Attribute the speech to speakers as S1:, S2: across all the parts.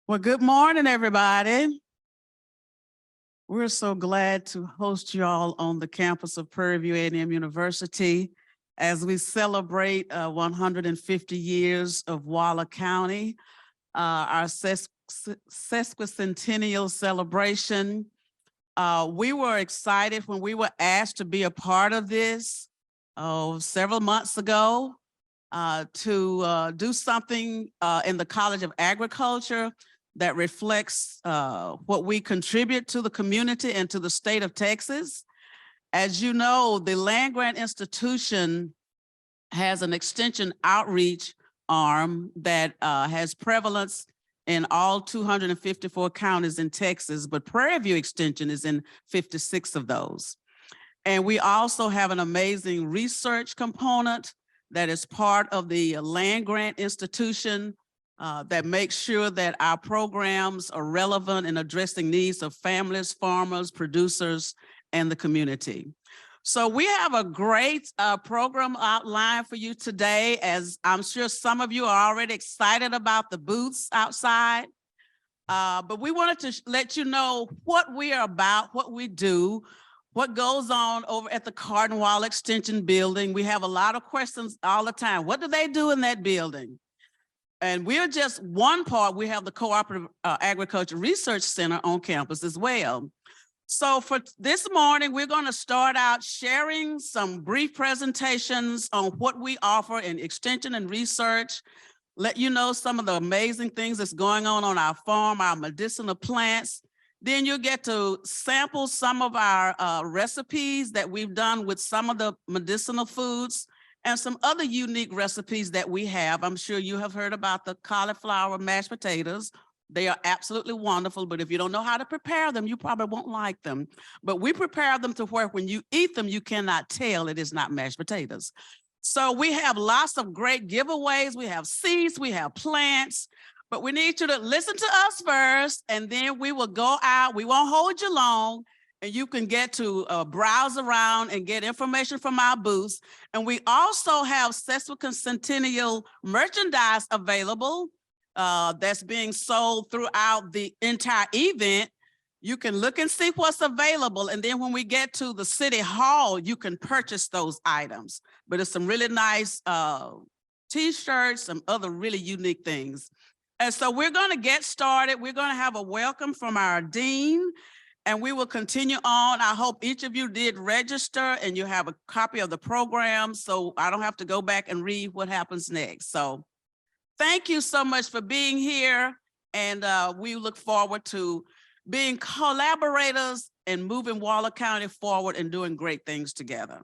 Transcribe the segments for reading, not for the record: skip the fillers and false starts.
S1: Well, good morning, everybody. We're so glad to host you all on the campus of Prairie View A&M University as we celebrate 150 years of Waller County, our sesquicentennial celebration. We were excited when we were asked to be a part of this several months ago to do something in the College of Agriculture that reflects what we contribute to the community and to the state of Texas. As you know, the land grant institution has an extension outreach arm that has prevalence in all 254 counties in Texas, but Prairie View Extension is in 56 of those. And we also have an amazing research component that is part of the land grant institution that makes sure that our programs are relevant in addressing needs of families, farmers, producers, and the community. So we have a great program outlined for you today, as I'm sure some of you are already excited about the booths outside. But we wanted to let you know what we are about, what we do, what goes on over at the Cardin Wall Extension building. We have a lot of questions all the time. What do they do in that building? And we're just one part. We have the Cooperative Agriculture Research Center on campus as well. So for this morning, we're going to start out sharing some brief presentations on what we offer in extension and research, let you know some of the amazing things that's going on our farm, our medicinal plants. Then you'll get to sample some of our recipes that we've done with some of the medicinal foods and some other unique recipes that we have. I'm sure you have heard about the cauliflower mashed potatoes. They are absolutely wonderful, but if you don't know how to prepare them, you probably won't like them. But we prepare them to where when you eat them, you cannot tell it is not mashed potatoes. So we have lots of great giveaways. We have seeds, we have plants, but we need you to listen to us first, and then we will go out. We won't hold you long, and you can get to browse around and get information from our booths. And we also have sesquicentennial merchandise available that's being sold throughout the entire event. You can look and see what's available. And then when we get to the city hall, you can purchase those items. But it's some really nice t-shirts, some other really unique things. And so we're going to get started. We're going to have a welcome from our dean, and we will continue on. I hope each of you did register and you have a copy of the program, so I don't have to go back and read what happens next. So thank you so much for being here, and we look forward to being collaborators and moving Waller County forward and doing great things together.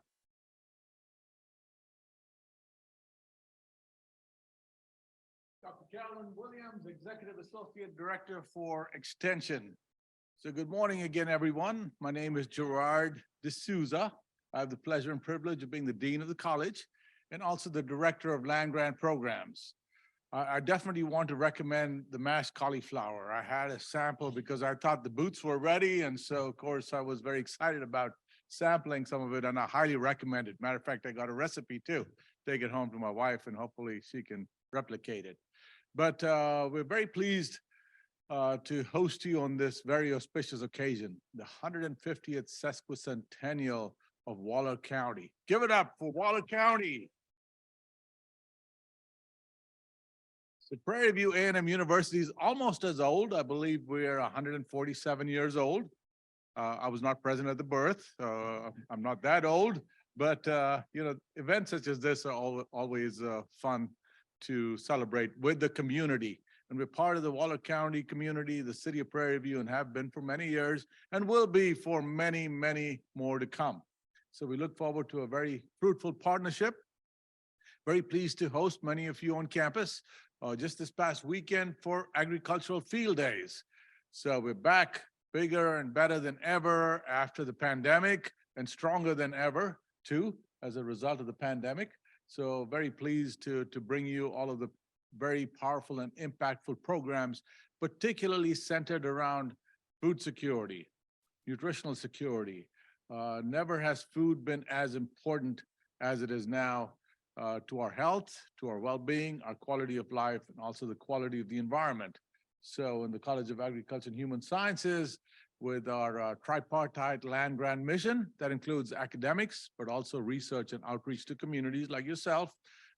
S2: Dr. Carolyn Williams, Executive Associate Director for Extension. So good morning again, everyone. My name is Gerard D'Souza. I have the pleasure and privilege of being the Dean of the College and also the Director of Land Grant Programs. I definitely want to recommend the mashed cauliflower. I had a sample because I thought the booths were ready. And so, of course, I was very excited about sampling some of it, and I highly recommend it. Matter of fact, I got a recipe too. Take it home to my wife, and hopefully she can replicate it. But we're very pleased to host you on this very auspicious occasion, the 150th sesquicentennial of Waller County. Give it up for Waller County. The Prairie View A&M University is almost as old. I believe we're 147 years old. I was not present at the birth. I'm not that old, but you know, events such as this are always fun to celebrate with the community. And we're part of the Waller County community, the city of Prairie View, and have been for many years and will be for many, many more to come. So we look forward to a very fruitful partnership. Very pleased to host many of you on campus just this past weekend for agricultural field days. So we're back bigger and better than ever after the pandemic, and stronger than ever too as a result of the pandemic. So very pleased to bring you all of the very powerful and impactful programs, particularly centered around food security, nutritional security. Never has food been as important as it is now to our health, to our well-being, our quality of life, and also the quality of the environment. So in the College of Agriculture and Human Sciences, with our tripartite land grant mission that includes academics, but also research and outreach to communities like yourself,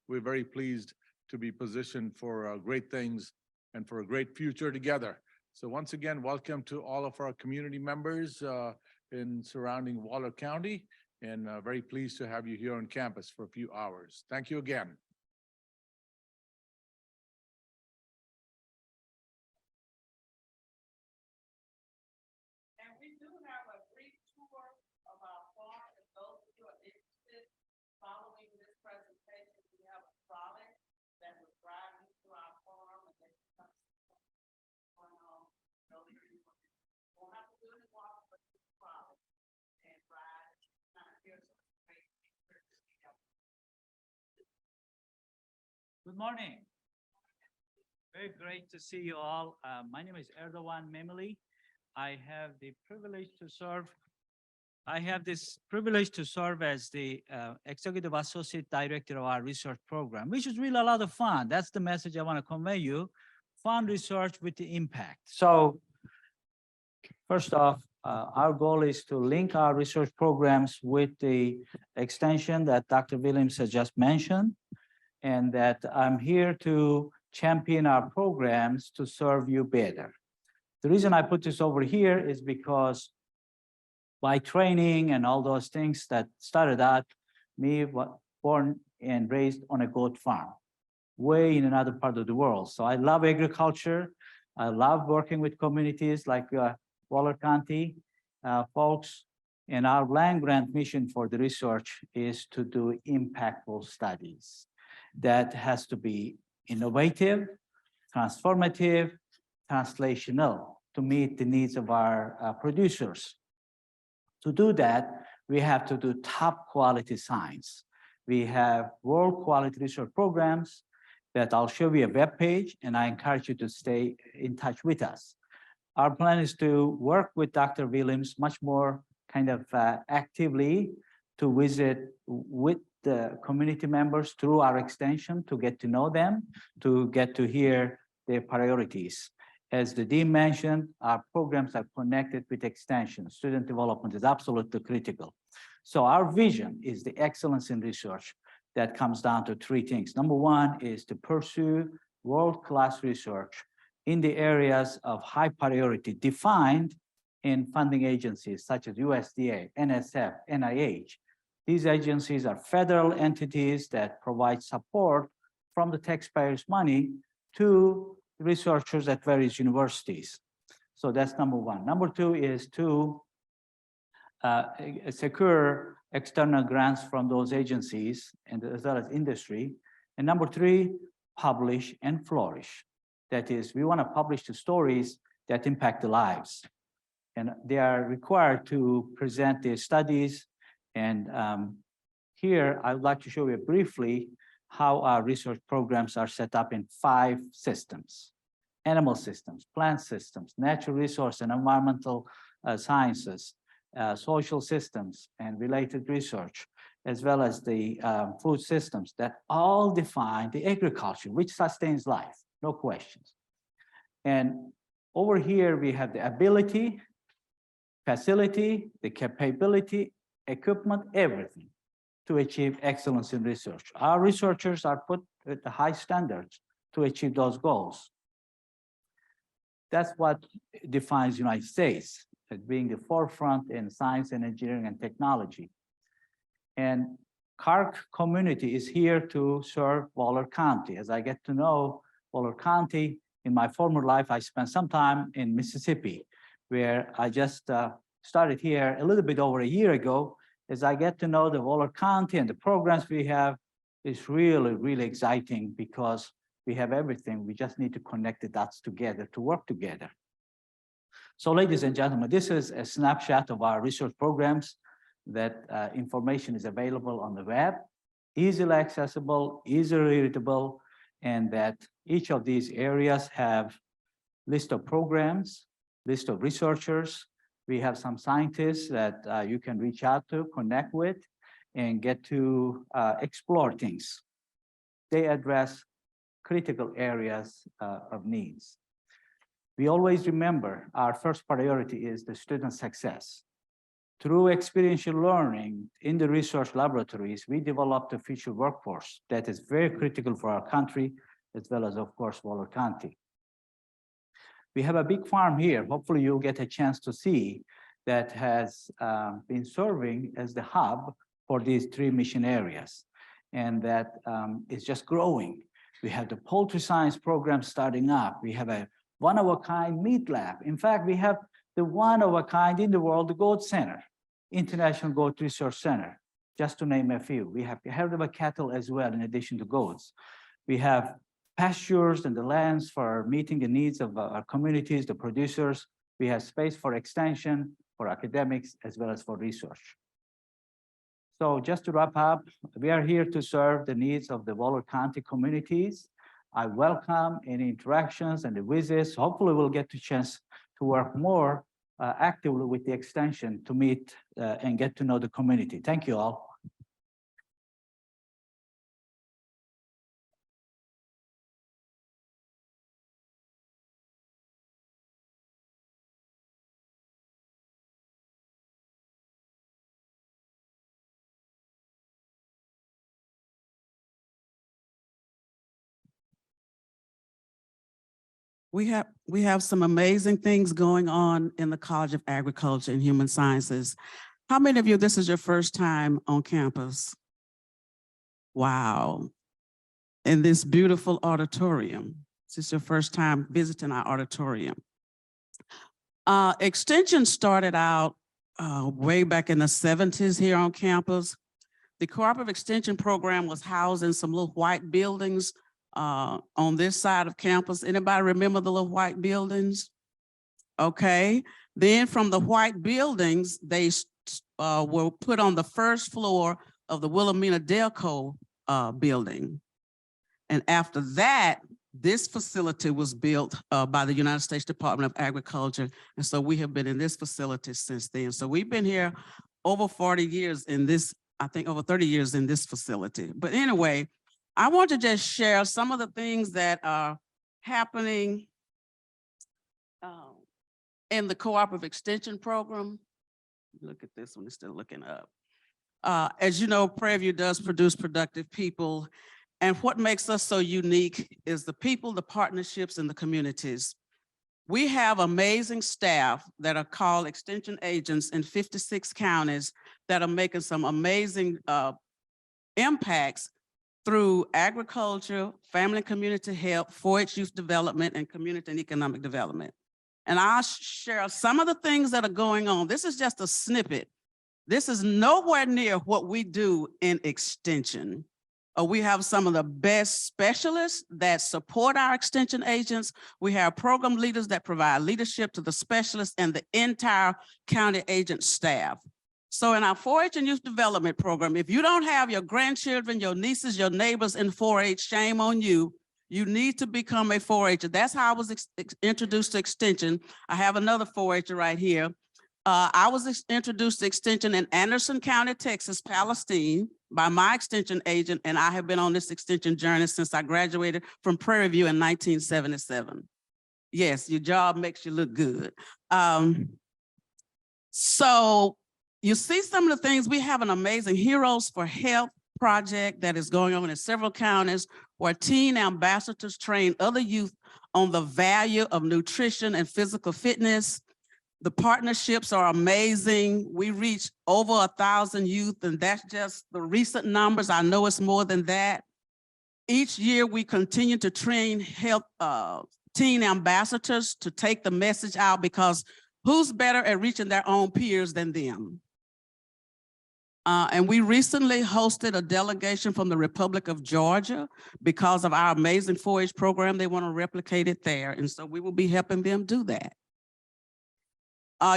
S2: we're very pleased to be positioned for great things and for a great future together. So once again, welcome to all of our community members in surrounding Waller County, and very pleased to have you here on campus for a few hours. Thank you again.
S1: And we do have a brief tour of our farm. If those of you are interested, following this presentation, we have a trolley that will drive you to our farm and then you come going on. So you won't have to do any walk, but the trolley and ride. Kind of here's some great pictures.
S3: Good morning. Very great to see you all. My name is Erdogan Memeli. I have the privilege to serve. I have this privilege to serve as the Executive Associate Director of our research program, which is really a lot of fun. That's the message I want to convey you. Fun research with the impact. So first off, our goal is to link our research programs with the extension that Dr. Williams has just mentioned, and that I'm here to champion our programs to serve you better. The reason I put this over here is because by training and all those things that started out, me born and raised on a goat farm, way in another part of the world. So I love agriculture. I love working with communities like Waller County folks. And our land grant mission for the research is to do impactful studies. That has to be innovative, transformative, translational to meet the needs of our producers. To do that, we have to do top quality science. We have world quality research programs that I'll show you a web page, and I encourage you to stay in touch with us. Our plan is to work with Dr. Williams much more kind of actively to visit with the community members through our extension to get to know them, to get to hear their priorities. As the Dean mentioned, our programs are connected with extension. Student development is absolutely critical. So our vision is the excellence in research that comes down to three things. Number one is to pursue world-class research in the areas of high priority defined in funding agencies such as USDA, NSF, NIH. These agencies are federal entities that provide support from the taxpayers' money to researchers at various universities. So that's number one. Number two is to secure external grants from those agencies and as well as industry. And number three, publish and flourish. That is, we want to publish the stories that impact the lives. And they are required to present their studies. And here, I would like to show you briefly how our research programs are set up in 5 systems: animal systems, plant systems, natural resource and environmental sciences, social systems and related research, as well as the food systems that all define the agriculture, which sustains life, no questions. And over here, we have the ability, facility, the capability, equipment, everything to achieve excellence in research. Our researchers are put at the high standards to achieve those goals. That's what defines the United States as being the forefront in science and engineering and technology. And CARC community is here to serve Waller County. As I get to know Waller County, in my former life, I spent some time in Mississippi, where I just started here a little bit over a year ago. As I get to know the Waller County and the programs we have, it's really, really exciting because we have everything. We just need to connect the dots together to work together. So ladies and gentlemen, this is a snapshot of our research programs. That information is available on the web, easily accessible, easily readable, and that each of these areas have list of programs, list of researchers. We have some scientists that you can reach out to, connect with, and get to explore things. They address critical areas of needs. we always remember our first priority is the student success. Through experiential learning in the research laboratories, we developed a future workforce that is very critical for our country, as well as, of course, Waller County. We have a big farm here. Hopefully you'll get a chance to see that has been serving as the hub for these 3 mission areas. And that is just growing. We have the poultry science program starting up. We have a one-of-a-kind meat lab. In fact, we have the one-of-a-kind in the world, the Goat Center, International Goat Research Center, just to name a few. We have herd of cattle as well, in addition to goats. We have pastures and the lands for meeting the needs of our communities, the producers. We have space for extension, for academics, as well as for research. So just to wrap up, we are here to serve the needs of the Waller County communities. I welcome any interactions and the visits. Hopefully we'll get the chance to work more actively with the extension to meet and get to know the community. Thank you all.
S1: We have some amazing things going on in the College of Agriculture and Human Sciences. How many of you, this is your first time on campus? Wow. In this beautiful auditorium. This is your first time visiting our auditorium. Extension started out way back in the 70s here on campus. The cooperative extension program was housed in some little white buildings on this side of campus. Anybody remember the little white buildings? Okay. Then from the white buildings, they were put on the first floor of the Wilhelmina Delco building. And after that, this facility was built by the United States Department of Agriculture. And so we have been in this facility since then. So we've been here over 40 years in this, I think over 30 years in this facility. But anyway, I want to just share some of the things that are happening in the cooperative extension program. Look at this one, it's still looking up. As you know, Prairie View does produce productive people. And what makes us so unique is the people, the partnerships, and the communities. We have amazing staff that are called extension agents in 56 counties that are making some amazing impacts through agriculture, family and community health, 4-H youth development, and community and economic development. And I'll share some of the things that are going on. This is just a snippet. This is nowhere near what we do in extension. We have some of the best specialists that support our extension agents. We have program leaders that provide leadership to the specialists and the entire county agent staff. So in our 4-H and youth development program, if you don't have your grandchildren, your nieces, your neighbors in 4-H, shame on you. You need to become a 4-H'er. That's how I was introduced to extension. I have another 4-H'er right here. I was introduced to extension in Anderson County, Texas, Palestine, by my extension agent, and I have been on this extension journey since I graduated from Prairie View in 1977. Yes, your job makes you look good. So you see some of the things. We have an amazing Heroes for Health project that is going on in several counties where teen ambassadors train other youth on the value of nutrition and physical fitness. The partnerships are amazing. We reach over 1,000 youth, and that's just the recent numbers. I know it's more than that. Each year we continue to train health teen ambassadors to take the message out, because who's better at reaching their own peers than them? And we recently hosted a delegation from the Republic of Georgia because of our amazing 4-H program. They want to replicate it there. And so we will be helping them do that.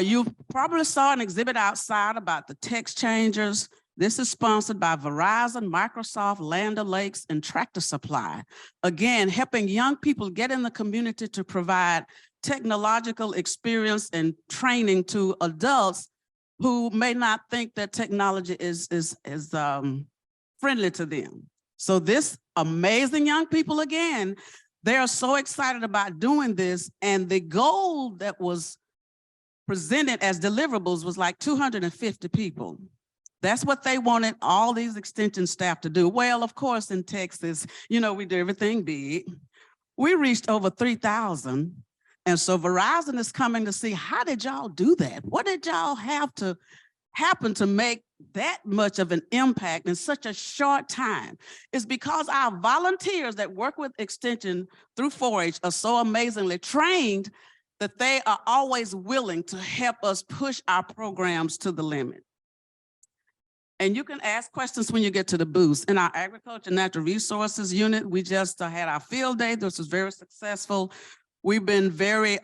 S1: You probably saw an exhibit outside about the text changers. This is sponsored by Verizon, Microsoft, Land O'Lakes, and Tractor Supply. Again, helping young people get in the community to provide technological experience and training to adults who may not think that technology is friendly to them. So this amazing young people, again, They are so excited about doing this, and the goal that was presented as deliverables was like 250 people. That's what they wanted all these extension staff to do. Well, of course, in Texas, you know, we do everything big. We reached over 3,000. And so Verizon is coming to see, how did y'all do that? What did y'all have to happen to make that much of an impact in such a short time? It's because our volunteers that work with Extension through 4-H are so amazingly trained that they are always willing to help us push our programs to the limit. And you can ask questions when you get to the booths. In our agriculture and natural resources unit, we just had our field day. This was very successful. We've been very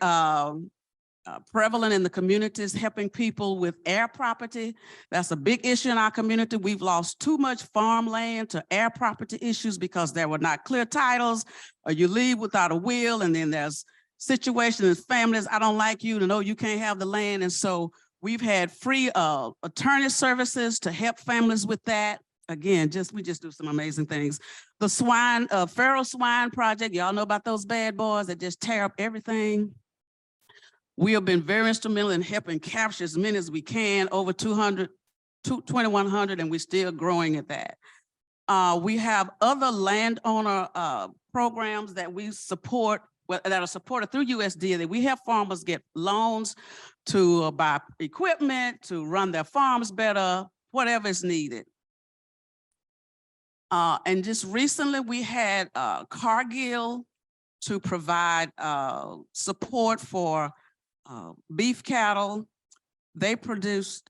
S1: prevalent in the communities, helping people with air property. That's a big issue in our community. We've lost too much farmland to air property issues because there were not clear titles, or you leave without a will, and then there's situations, families, I don't like you, to know you can't have the land. And so we've had free attorney services to help families with that. Again, we just do some amazing things. The swine, feral swine project, y'all know about those bad boys that just tear up everything. We have been very instrumental in helping capture as many as we can, over 2,100, and we're still growing at that. We have other landowner programs that we support, that are supported through USDA, that we help farmers get loans to buy equipment, to run their farms better, whatever is needed. And just recently we had Cargill to provide support for beef cattle. They produced,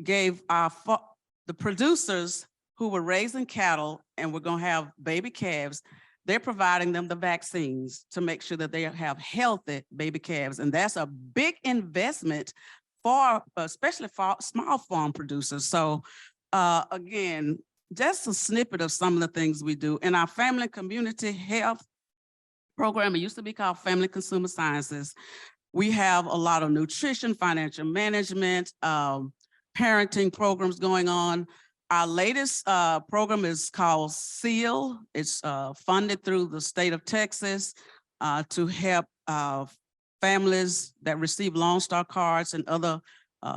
S1: gave the producers who were raising cattle and were gonna have baby calves, they're providing them the vaccines to make sure that they have healthy baby calves. And that's a big investment for, especially for small farm producers. So again, just a snippet of some of the things we do. In our family community health program, it used to be called Family Consumer Sciences. We have a lot of nutrition, financial management, parenting programs going on. Our latest program is called SEAL. It's funded through the state of Texas to help families that receive Lone Star cards and other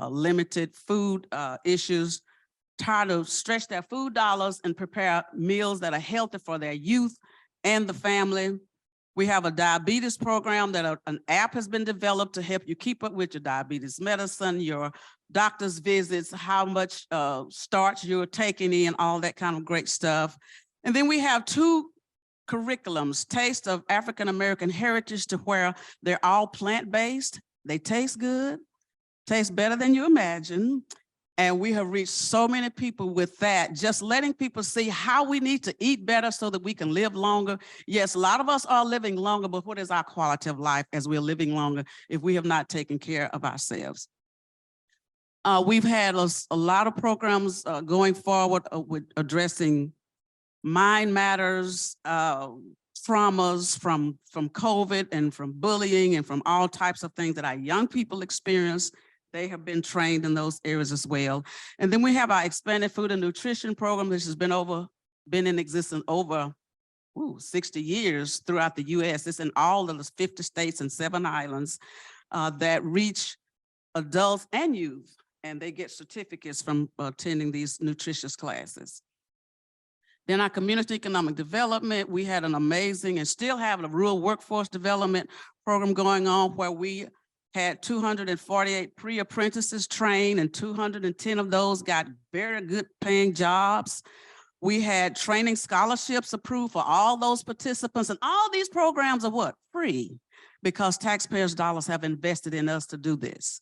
S1: limited food issues try to stretch their food dollars and prepare meals that are healthy for their youth and the family. We have a diabetes program that an app has been developed to help you keep up with your diabetes medicine, your doctor's visits, how much starch you're taking in, all that kind of great stuff. And then we have 2 curriculums, Taste of African American Heritage, to where they're all plant-based. They taste good, taste better than you imagine. And we have reached so many people with that, just letting people see how we need to eat better so that we can live longer. Yes, a lot of us are living longer, but what is our quality of life as we're living longer if we have not taken care of ourselves? We've had a lot of programs going forward with addressing mind matters, traumas from COVID and from bullying and from all types of things that our young people experience. They have been trained in those areas as well. And then we have our expanded food and nutrition program, which has been in existence over 60 years throughout the US. It's in all of the 50 states and 7 islands that reach adults and youth, and they get certificates from attending these nutritious classes. Then our community economic development, we had an amazing and still have a rural workforce development program going on where we had 248 pre-apprentices trained, and 210 of those got very good paying jobs. We had training scholarships approved for all those participants, and all these programs are what? Free, because taxpayers' dollars have invested in us to do this.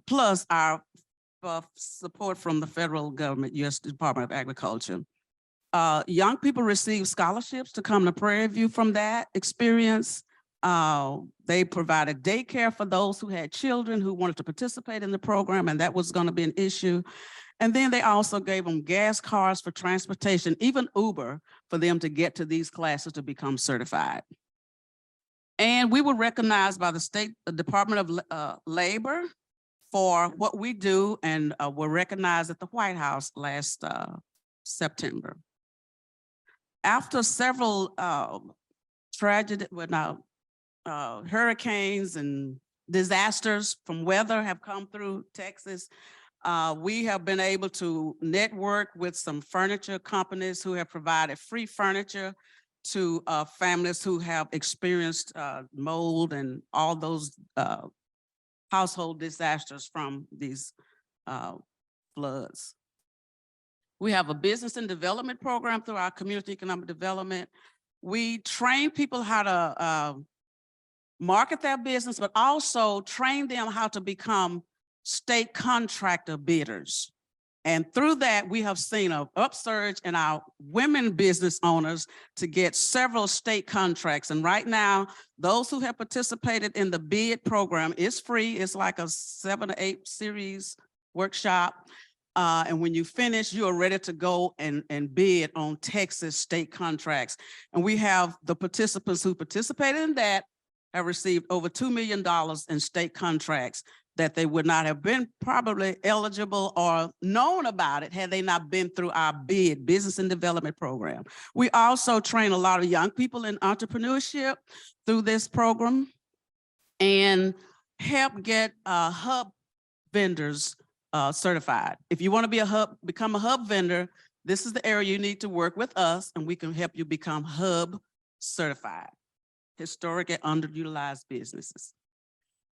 S1: Plus our support from the federal government, U.S. Department of Agriculture. Young people receive scholarships to come to Prairie View from that experience. They provided daycare for those who had children who wanted to participate in the program, and that was going to be an issue. And then they also gave them gas cards for transportation, even Uber, for them to get to these classes to become certified. And we were recognized by the Department of Labor for what we do, and were recognized at the White House last September. After several tragedy, well, now, hurricanes and disasters from weather have come through Texas. We have been able to network with some furniture companies who have provided free furniture to families who have experienced mold and all those household disasters from these floods. We have a business and development program through our community economic development. We train people how to market their business, but also train them how to become state contractor bidders. And through that, we have seen an upsurge in our women business owners to get several state contracts. And right now, those who have participated in the bid program is free. It's like a 7 to 8 series workshop. And when you finish, you are ready to go and bid on Texas state contracts. And we have the participants who participated in that have received over $2 million in state contracts that they would not have been probably eligible or known about it had they not been through our bid business and development program. We also train a lot of young people in entrepreneurship through this program and help get hub vendors certified. If you want to become a hub vendor, this is the area you need to work with us and we can help you become hub certified. Historic and underutilized businesses.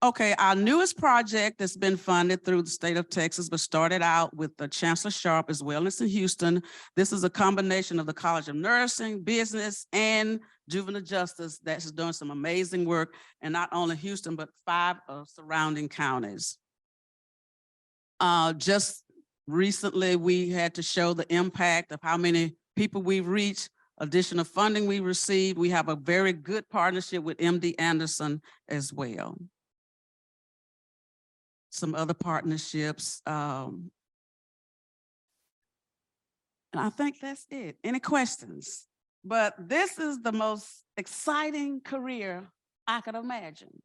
S1: Okay, our newest project that's been funded through the state of Texas, but started out with the Chancellor Sharp as Wellness in Houston. This is a combination of the College of Nursing, Business, and Juvenile Justice that's doing some amazing work in not only Houston, but 5 surrounding counties. Just recently, we had to show the impact of how many people we've reached, additional funding we received. We have a very good partnership with MD Anderson as well. Some other partnerships. And I think that's it. Any questions? But this is the most exciting career I could imagine.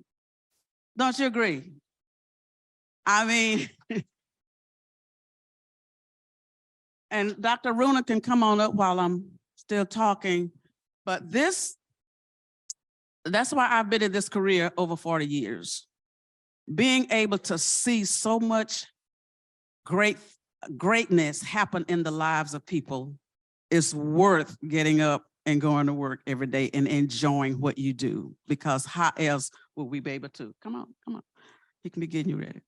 S1: Don't you agree? I mean, and Dr. Runa can come on up while I'm still talking, but that's why I've been in this career over 40 years. Being able to see so much greatness happen in the lives of people is worth getting up and going to work every day and enjoying what you do, because how else will we be able to? Come on. He can be getting you ready.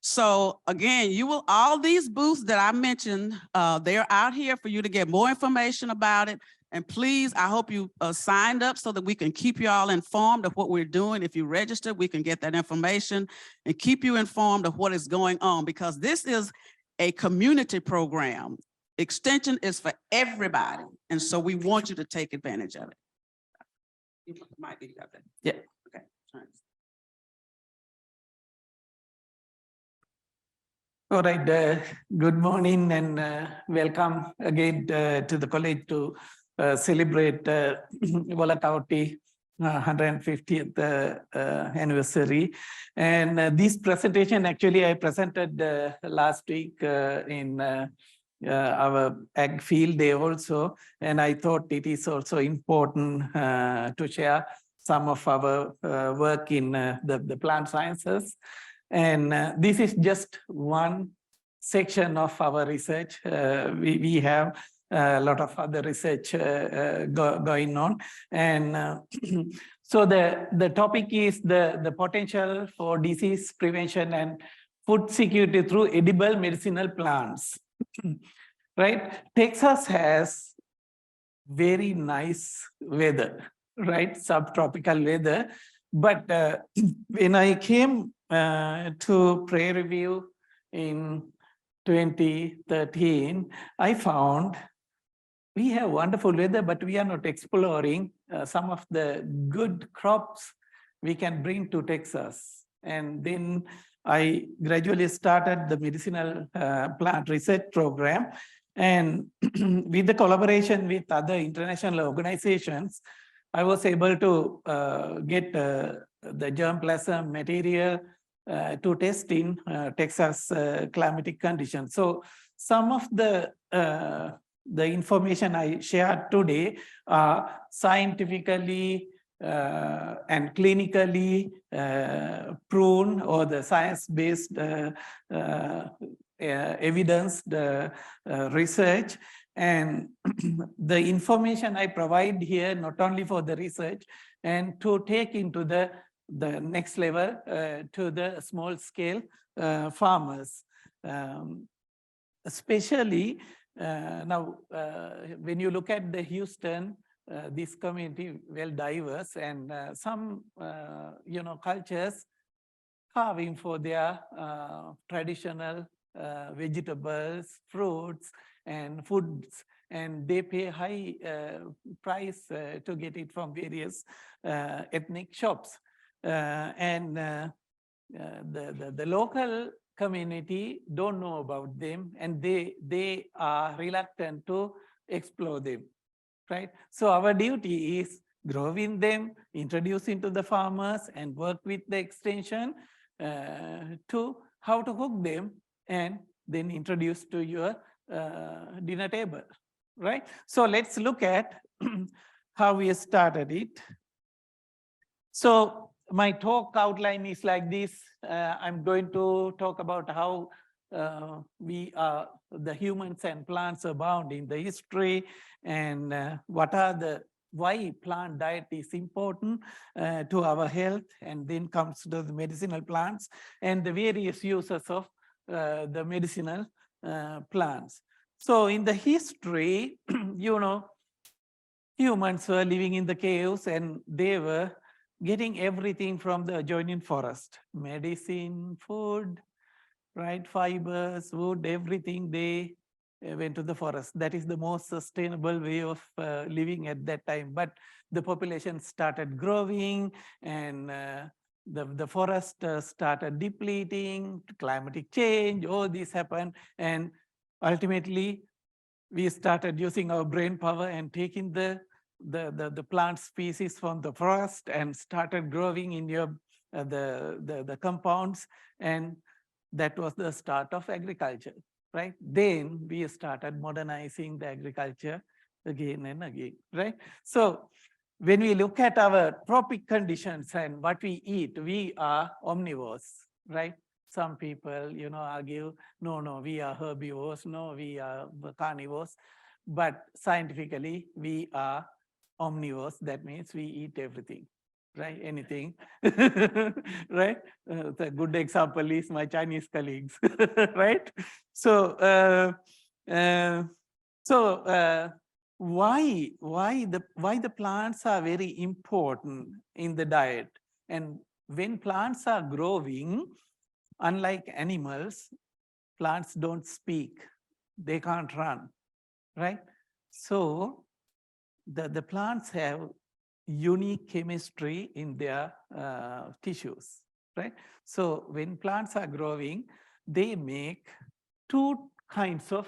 S1: So again, all these booths that I mentioned, they're out here for you to get more information about it. And please, I hope you signed up so that we can keep you all informed of what we're doing. If you register, we can get that information and keep you informed of what is going on, because this is a community program. Extension is for everybody. And so we want you to take advantage of it. You might be got that. Yeah, okay. Thanks.
S4: All right, good morning and welcome again to the college to celebrate Walla County 150th anniversary. And this presentation, actually, I presented last week in our ag field day also, and I thought it is also important to share some of our work in the plant sciences. And this is just one section of our research. We have a lot of other research going on. And so the topic is the potential for disease prevention and food security through edible medicinal plants. Right? Texas has very nice weather, right? Subtropical weather. But when I came to Prairie in 2013, I found we have wonderful weather, but we are not exploring some of the good crops we can bring to Texas. And then I gradually started the medicinal plant research program. And with the collaboration with other international organizations, I was able to get the germplasm material to test in Texas climatic conditions. So some of the information I shared today are scientifically and clinically proven or the science-based evidence, the research, and the information I provide here, not only for the research, and to take into the next level to the small scale farmers. Especially now, when you look at the Houston, this community well diverse, and some cultures carving for their traditional vegetables, fruits, and foods, and they pay high price to get it from various ethnic shops. The local community don't know about them, and they are reluctant to explore them, right? So our duty is growing them, introduce into the farmers, and work with the extension to how to cook them, and then introduce to your dinner table, right? So let's look at how we started it. So my talk outline is like this. I'm going to talk about how the humans and plants are bound in the history, and why plant diet is important to our health, and then comes to the medicinal plants and the various uses of the medicinal plants. So in the history, humans were living in the caves, and they were getting everything from the adjoining forest, medicine, food, right, fibers, wood, everything. They went to the forest. That is the most sustainable way of living at that time. But the population started growing, and the forest started depleting, climatic change, all this happened. And ultimately, we started using our brain power and taking the plant species from the forest and started growing in your the compounds, and that was the start of agriculture, right? Then we started modernizing the agriculture again and again, right? So when we look at our tropic conditions and what we eat, we are omnivores, right? Some people, argue, no, we are herbivores, no, we are carnivores. But scientifically, we are omnivores. That means we eat everything, right? Anything, right? The good example is my Chinese colleagues, right? So, why the plants are very important in the diet? And when plants are growing, unlike animals, plants don't speak. They can't run, right? So the plants have unique chemistry in their tissues, right? So when plants are growing, they make two kinds of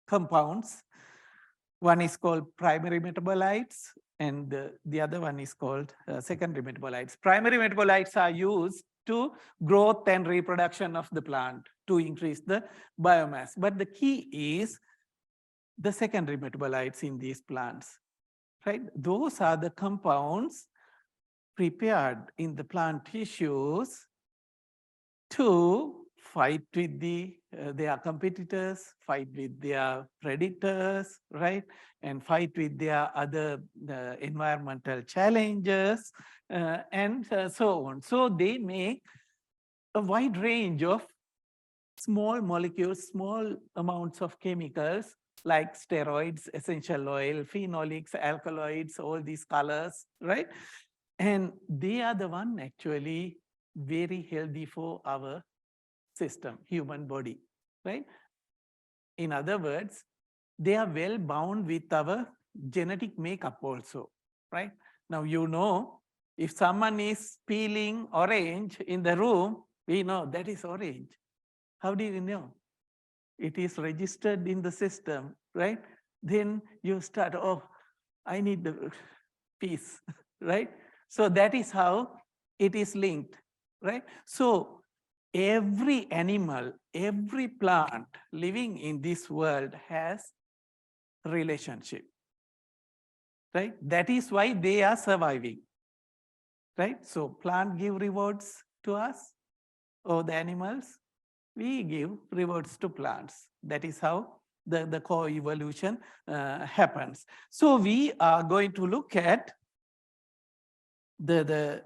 S4: compounds. One is called primary metabolites, and the other one is called secondary metabolites. Primary metabolites are used to growth and reproduction of the plant to increase the biomass. But the key is the secondary metabolites in these plants, right? Those are the compounds prepared in the plant tissues to fight with their competitors, fight with their predators, right? And fight with their other environmental challenges, and so on. So they make a wide range of small molecules, small amounts of chemicals like steroids, essential oil, phenolics, alkaloids, all these colors, right? And they are the one actually very healthy for our system, human body, right? In other words, they are well bound with our genetic makeup also, right? Now, if someone is peeling orange in the room, we know that is orange. How do you know? It is registered in the system, right? Then you start, oh, I need the peace, right? So that is how it is linked, right? So every animal, every plant living in this world has relationship, right? That is why they are surviving. right? So plant give rewards to us or the animals, we give rewards to plants. That is how the co-evolution happens. So we are going to look at the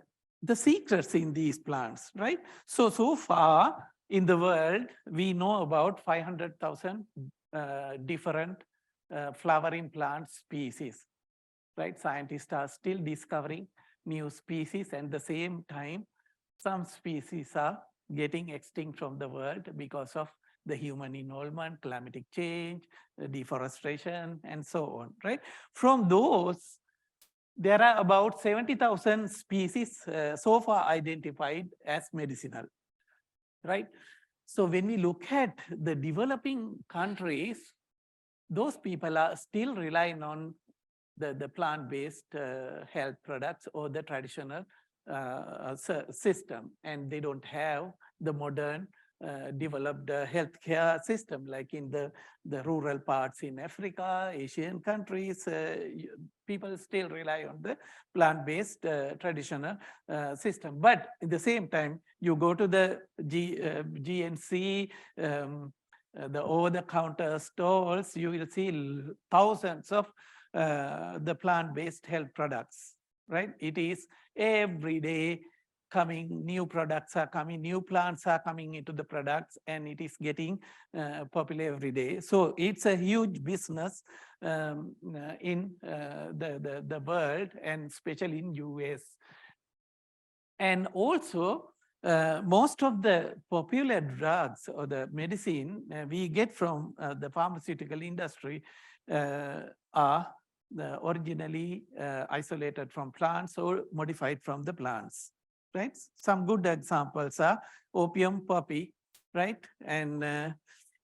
S4: secrets in these plants, right? So far in the world, we know about 500,000 different flowering plant species, right? Scientists are still discovering new species, and at the same time, some species are getting extinct from the world because of the human involvement, climatic change, deforestation, and so on, right? From those, there are about 70,000 species so far identified as medicinal, right? So when we look at the developing countries, those people are still relying on the plant-based health products or the traditional system, and they don't have the modern developed healthcare system like in the rural parts in Africa, Asian countries. People still rely on the plant-based traditional system. But at the same time, you go to the GNC, the over-the-counter stalls, you will see thousands of the plant-based health products, right? It is every day coming, new products are coming, new plants are coming into the products, and it is getting popular every day. So it's a huge business in the world, and especially in US. And also, most of the popular drugs or the medicine we get from the pharmaceutical industry are originally isolated from plants or modified from the plants, right? Some good examples are opium poppy, right? And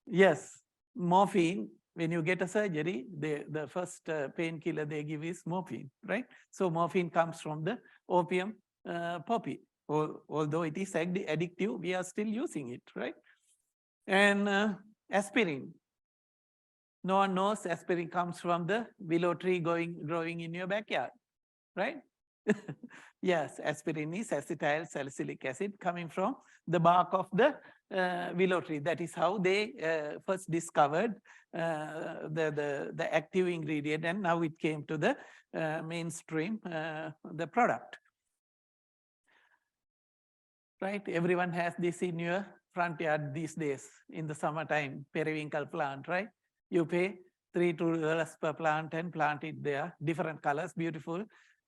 S4: yes, morphine. When you get a surgery, the first painkiller they give is morphine, right? So morphine comes from the opium poppy. Although it is addictive, we are still using it, right? And aspirin. No one knows aspirin comes from the willow tree growing in your backyard, right? Yes, aspirin is acetyl salicylic acid coming from the bark of the willow tree. That is how they first discovered the active ingredient, and now it came to the mainstream, the product. Right? Everyone has this in your front yard these days in the summertime, periwinkle plant, right? You pay $3 per plant and plant it there, different colors, beautiful.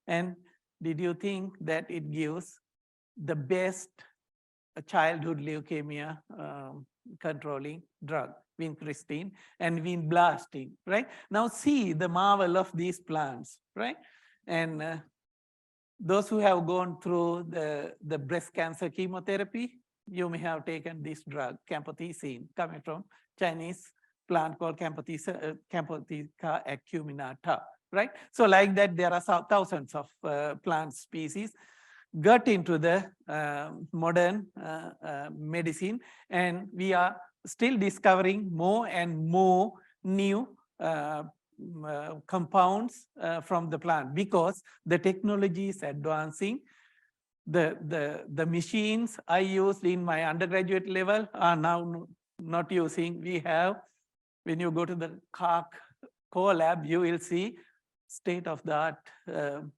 S4: And did you think that it gives the best childhood leukemia controlling drug, vincristine and vinblastin, right? Now see the marvel of these plants, right? And those who have gone through the breast cancer chemotherapy, you may have taken this drug, camptothecin, coming from Chinese plant called Camptotheca acuminata, right? So like that, there are thousands of plant species got into the modern medicine, and we are still discovering more and more new compounds from the plant because the technology is advancing. The machines I used in my undergraduate level are now not using. We have, when you go to the core lab, you will see state-of-the-art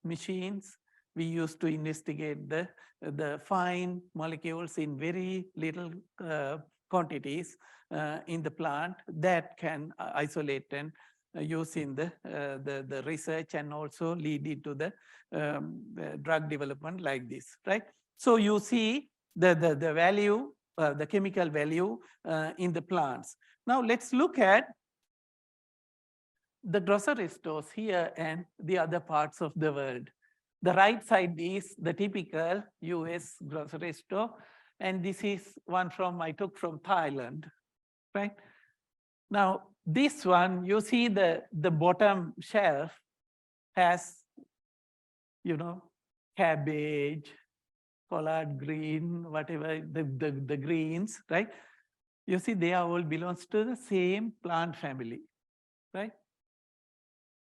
S4: machines. We used to investigate the fine molecules in very little quantities in the plant that can isolate and use in the research and also lead into the drug development like this, right? So you see the value, the chemical value in the plants. Now let's look at the grocery stores here and the other parts of the world. The right side is the typical US grocery store, and this is one I took from Thailand, right? Now, this one, you see the bottom shelf has, cabbage, collard green, whatever, the greens, right? You see, they all belongs to the same plant family, right?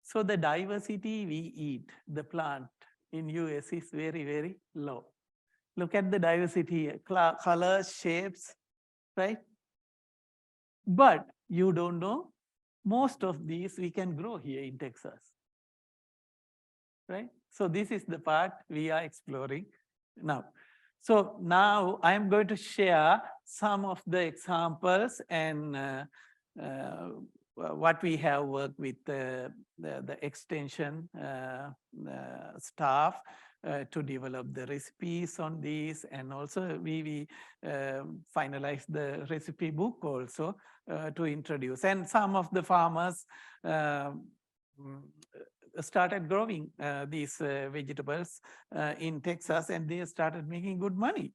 S4: So the diversity we eat, the plant in US is very, very low. Look at the diversity here, colors, shapes, right? But you don't know, most of these we can grow here in Texas, right? So this is the part we are exploring now. So now I'm going to share some of the examples and what we have worked with the extension staff to develop the recipes on these, and also we finalized the recipe book also to introduce. And some of the farmers started growing these vegetables in Texas, and they started making good money,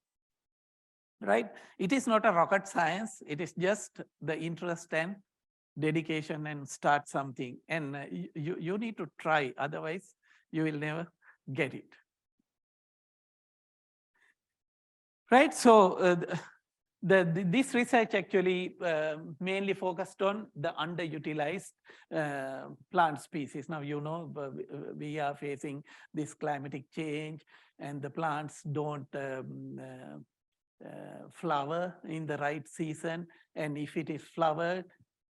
S4: right? It is not a rocket science. It is just the interest and dedication and start something. And you need to try, otherwise you will never get it. Right, so this research actually mainly focused on the underutilized plant species. Now, you know, we are facing this climatic change and the plants don't flower in the right season. And if it is flowered,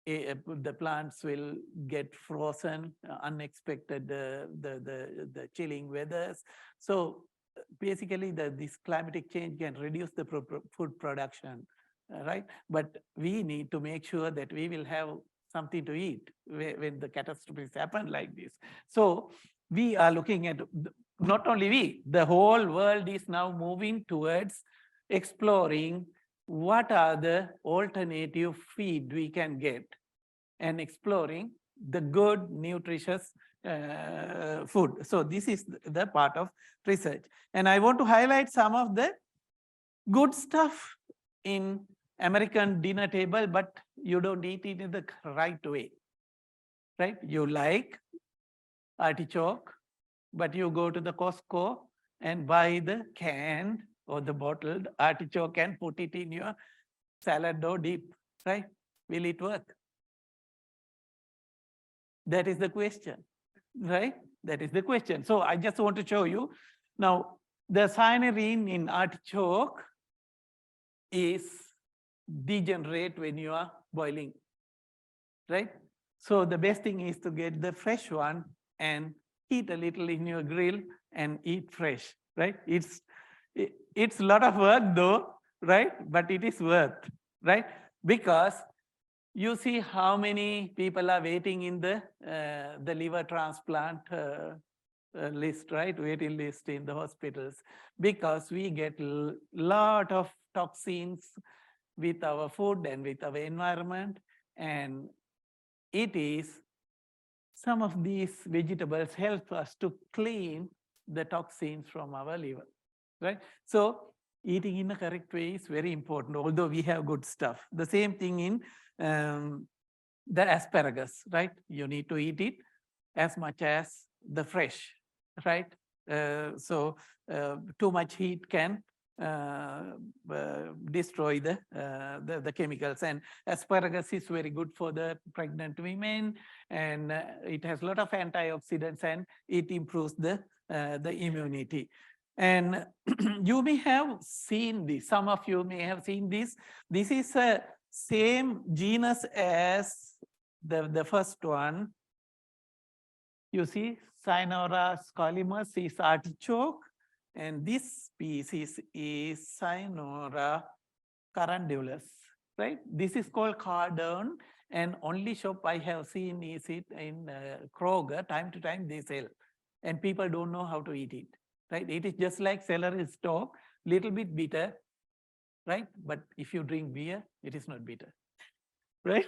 S4: the plants will get frozen, unexpected, the chilling weathers. So basically this climatic change can reduce the food production, right? But we need to make sure that we will have something to eat when the catastrophes happen like this. So we are looking at, not only we, the whole world is now moving towards exploring what are the alternative feed we can get and exploring the good, nutritious food. So this is the part of research. And I want to highlight some of the good stuff in American dinner table, but you don't eat it in the right way, right? You like artichoke, but you go to the Costco and buy the canned or the bottled artichoke and put it in your salad or dip, right? Will it work? That is the question, right? That is the question. So I just want to show you. Now, the cyanurine in artichoke is degenerate when you are boiling, right? So the best thing is to get the fresh one and heat a little in your grill and eat fresh, right? It's a lot of work though, right? But it is worth, right? Because you see how many people are waiting in the liver transplant list, right? Waiting list in the hospitals, because we get a lot of toxins with our food and with our environment. And it is, some of these vegetables help us to clean the toxins from our liver, right? So eating in a correct way is very important, although we have good stuff. The same thing in the asparagus, right? You need to eat it as much as the fresh, right? So too much heat can destroy the chemicals. And asparagus is very good for the pregnant women, and it has a lot of antioxidants, and it improves the immunity. And you may have seen this, some of you may have seen this. This is a same genus as the first one. You see, Cyanora scolymus is artichoke, and this species is Cyanora carundulus, right? This is called cardon, and only shop I have seen is it in Kroger. Time to time they sell, and people don't know how to eat it, right? It is just like celery stalk, little bit bitter, right? But if you drink beer, it is not bitter, right?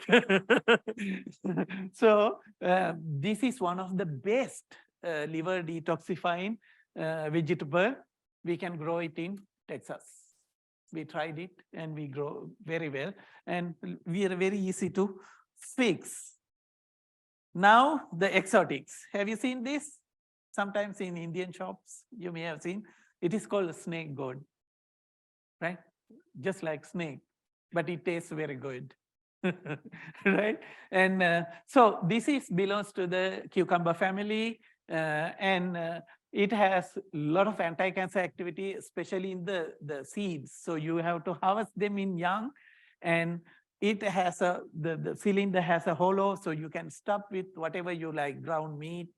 S4: So this is one of the best liver detoxifying vegetable. We can grow it in Texas. We tried it and we grow very well, and we are very easy to fix. Now the exotics. Have you seen this? Sometimes in Indian shops, you may have seen. It is called a snake gourd, right? Just like snake, but it tastes very good. Right? And so this belongs to the cucumber family, and it has a lot of anti-cancer activity, especially in the seeds. So you have to harvest them in young, and it has the cylinder has a hollow, so you can stuff with whatever you like, ground meat,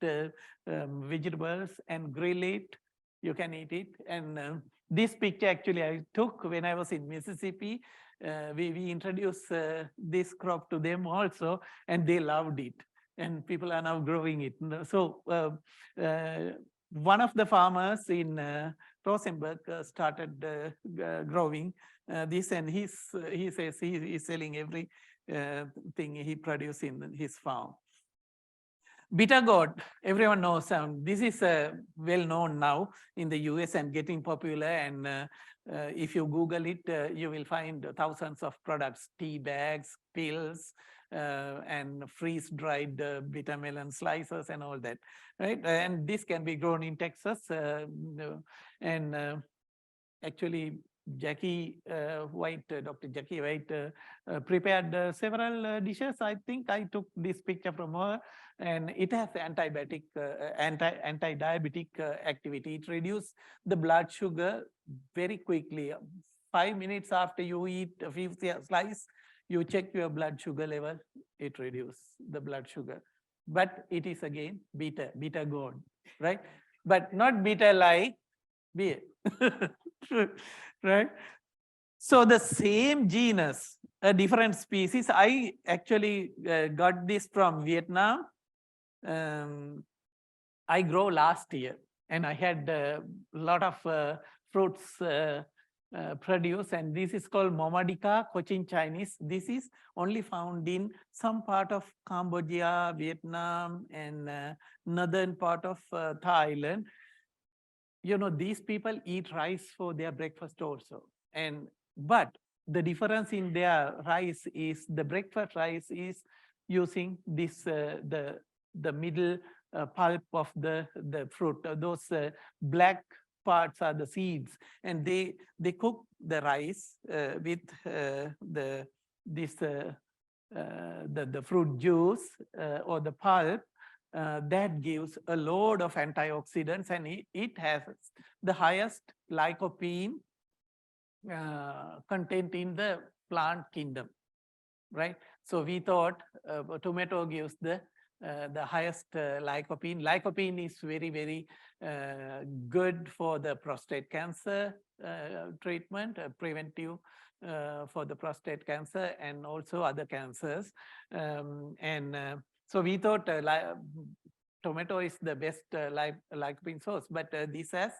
S4: vegetables, and grill it. You can eat it. And this picture actually I took when I was in Mississippi. We introduced this crop to them also, and they loved it. And people are now growing it. So one of the farmers in Rosenberg started growing this, and he says he is selling every thing he produces in his farm. Bitter gourd, everyone knows. This is well known now in the US and getting popular. And if you Google it, you will find thousands of products, tea bags, pills, and freeze-dried bitter melon slices and all that, right? And this can be grown in Texas. And actually, Jackie White, Dr. Jackie White prepared several dishes. I think I took this picture from her, and it has anti-diabetic activity. It reduces the blood sugar very quickly. 5 minutes after you eat a few slices, you check your blood sugar level, it reduces the blood sugar. But it is again bitter gourd, right? But not bitter like beer, right? So the same genus, a different species. I actually got this from Vietnam. I grow last year, and I had a lot of fruits produce, and this is called Momadica, Cochin Chinese. This is only found in some part of Cambodia, Vietnam, and northern part of Thailand. You know, these people eat rice for their breakfast also. But the difference in their rice is the breakfast rice is using this the middle pulp of the fruit. Those black parts are the seeds, and they cook the rice with the fruit juice or the pulp. That gives a load of antioxidants, and it has the highest lycopene content in the plant kingdom, right? So we thought tomato gives the highest lycopene. Lycopene is very, very good for the prostate cancer treatment, preventive for the prostate cancer and also other cancers. So we thought tomato is the best lycopene source, but this has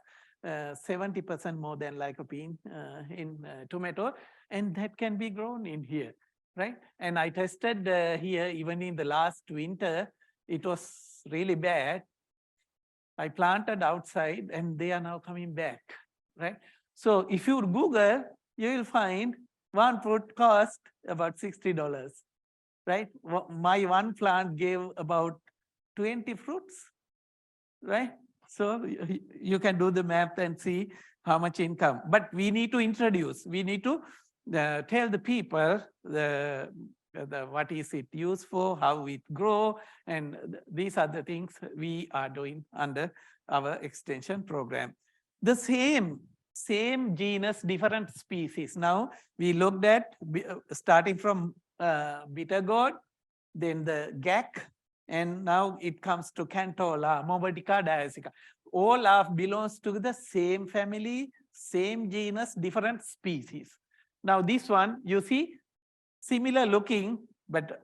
S4: 70% more than lycopene in tomato, and that can be grown in here, right? And I tested here even in the last winter. It was really bad. I planted outside, and they are now coming back, right? So if you Google, you will find one fruit cost about $60. Right? My one plant gave about 20 fruits, right? So you can do the math and see how much income. But we need to introduce, we need to tell the people what is it used for, how it grow, and these are the things we are doing under our extension program. The same genus, different species. Now we looked at starting from bitter gourd, then the gac, and now it comes to Cantola, Momadica diasica. All belongs to the same family, same genus, different species. Now this one, you see, similar looking, but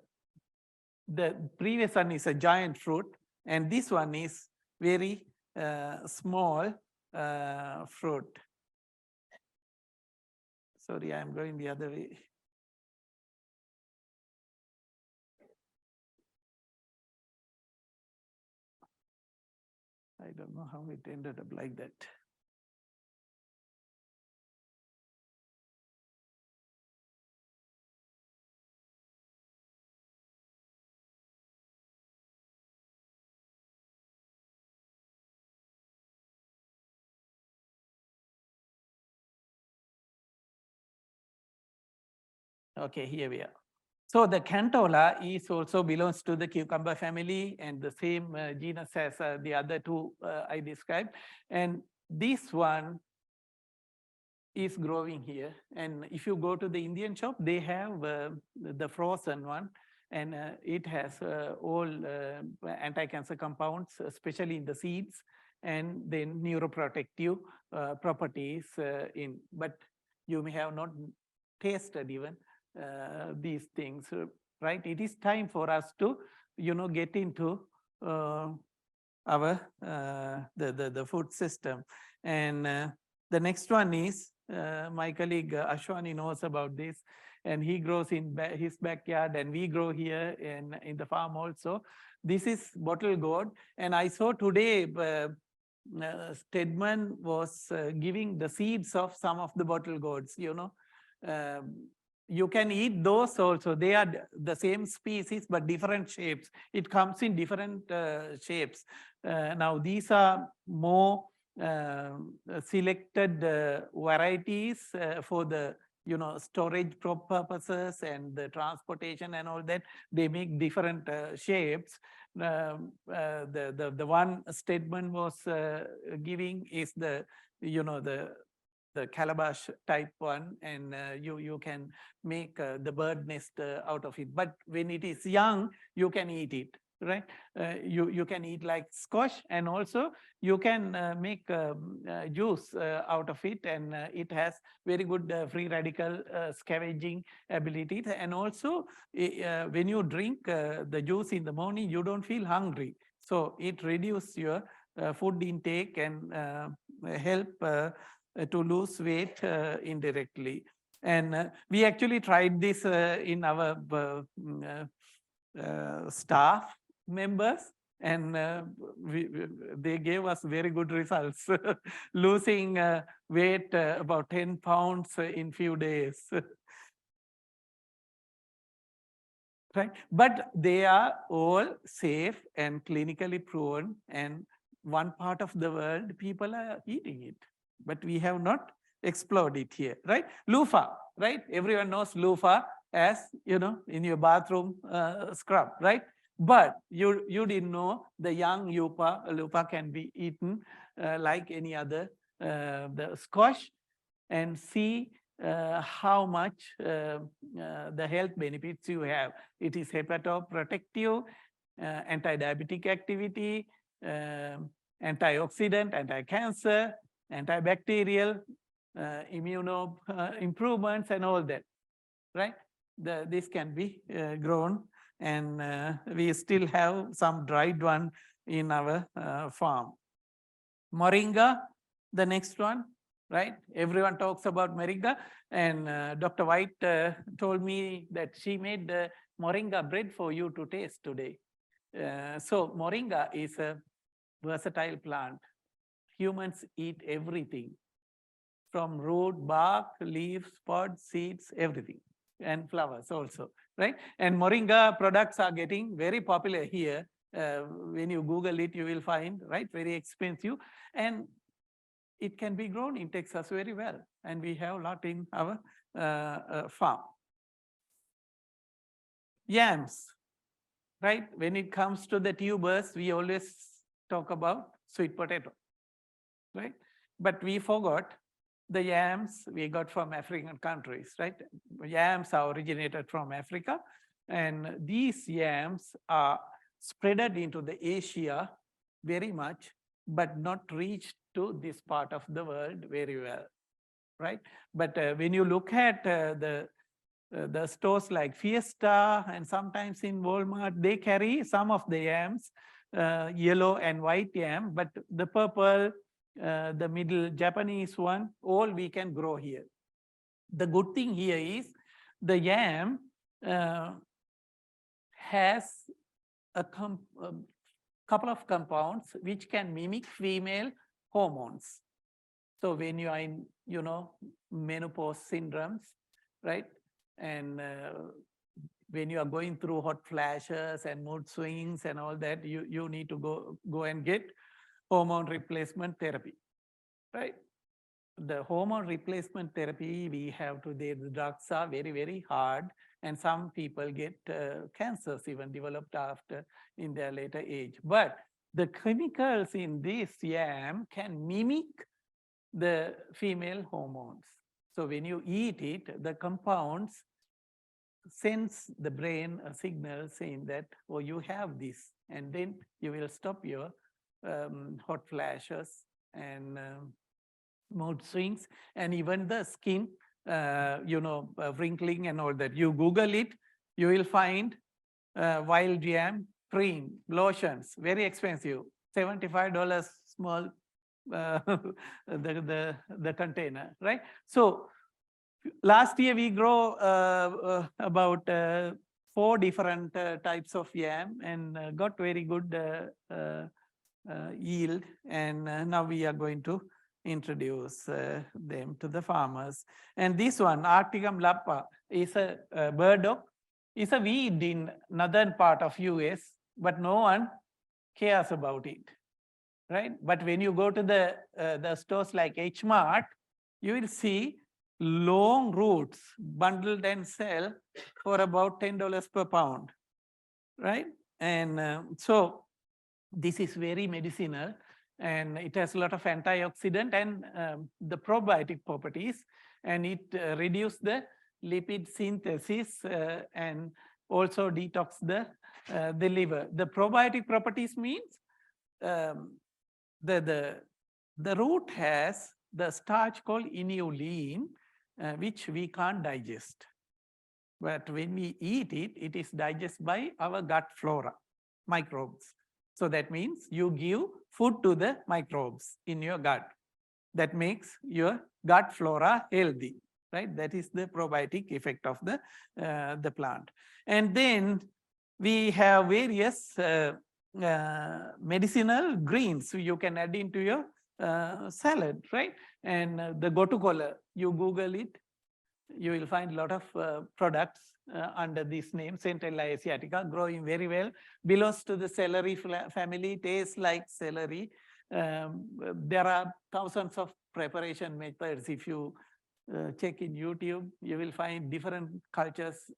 S4: the previous one is a giant fruit, and this one is very small fruit. Sorry, I'm going the other way. I don't know how it ended up like that. Okay, here we are. So the Cantola is also belongs to the cucumber family and the same genus as the other two I described. And this one is growing here. And if you go to the Indian shop, they have the frozen one, and it has all anti-cancer compounds, especially in the seeds, and then neuroprotective properties in. But you may have not tasted even these things, right? It is time for us to, get into our the food system. And the next one is my colleague Ashwani knows about this, and he grows in his backyard, and we grow here in the farm also. This is bottle gourd, and I saw today Stedman was giving the seeds of some of the bottle gourds. You can eat those also. They are the same species but different shapes. It comes in different shapes. Now these are more selected varieties for the storage purposes and the transportation and all that. They make different shapes. The one statement was giving is the calabash type one, and you can make the bird nest out of it. But when it is young, you can eat it, right? You can eat like squash, and also you can make juice out of it, and it has very good free radical scavenging abilities. And also when you drink the juice in the morning, you don't feel hungry. So it reduces your food intake and help to lose weight indirectly. And we actually tried this in our staff members, and they gave us very good results, losing weight about 10 pounds in few days. Right? But they are all safe and clinically proven, and one part of the world people are eating it, but we have not explored it here, right? Loofah, right? Everyone knows loofah as, in your bathroom scrub, right? But you didn't know the young loofah can be eaten like any other the squash, and see how much the health benefits you have. It is hepatoprotective, anti-diabetic activity, antioxidant, anti-cancer, antibacterial, immuno improvements, and all that, right? This can be grown, and we still have some dried one in our farm. Moringa, the next one, right? Everyone talks about moringa, and Dr. White told me that she made moringa bread for you to taste today. So moringa is a versatile plant. Humans eat everything, from root, bark, leaves, pods, seeds, everything, and flowers also, right? And moringa products are getting very popular here. When you Google it, you will find, right, very expensive, and it can be grown in Texas very well, and we have a lot in our farm. Yams, right? When it comes to the tubers, we always talk about sweet potato, right? But we forgot the yams we got from African countries, right? Yams are originated from Africa, and these yams are spreaded into the Asia very much, but not reached to this part of the world very well, right? But when you look at the stores like Fiesta and sometimes in Walmart, they carry some of the yams, yellow and white yam, but the purple, the middle Japanese one, all we can grow here. The good thing here is the yam has a couple of compounds which can mimic female hormones. So when you are in, menopause syndromes, right? And when you are going through hot flashes and mood swings and all that, you need to go and get hormone replacement therapy, right? the hormone replacement therapy we have today, the drugs are very, very hard. And some people get cancers even developed after in their later age. But the chemicals in this yam can mimic the female hormones. So when you eat it, the compounds sends the brain a signal saying that, oh, you have this, and then you will stop your hot flashes and mood swings, and even the skin, wrinkling and all that. You Google it, you will find wild yam cream, lotions, very expensive, $75 small the container, right? So last year we grow about 4 different types of yam and got very good yield. And now we are going to introduce them to the farmers. And this one, Arcticum lappa, is a burdock. It's a weed in northern part of US, but no one cares about it, right? But when you go to the stores like H Mart, you will see long roots bundled and sell for about $10 per pound, right? And so this is very medicinal, and it has a lot of antioxidant and the probiotic properties, and it reduces the lipid synthesis and also detox the liver. The probiotic properties means the root has the starch called inulin, which we can't digest. But when we eat it, it is digested by our gut flora, microbes. So that means you give food to the microbes in your gut. That makes your gut flora healthy, right? That is the probiotic effect of the plant. And then we have various medicinal greens so you can add into your salad, right? And the gotu-kola, you Google it, you will find a lot of products under this name, Centella asiatica, growing very well, belongs to the celery family, tastes like celery. There are thousands of preparation methods. If you check in YouTube, you will find different cultures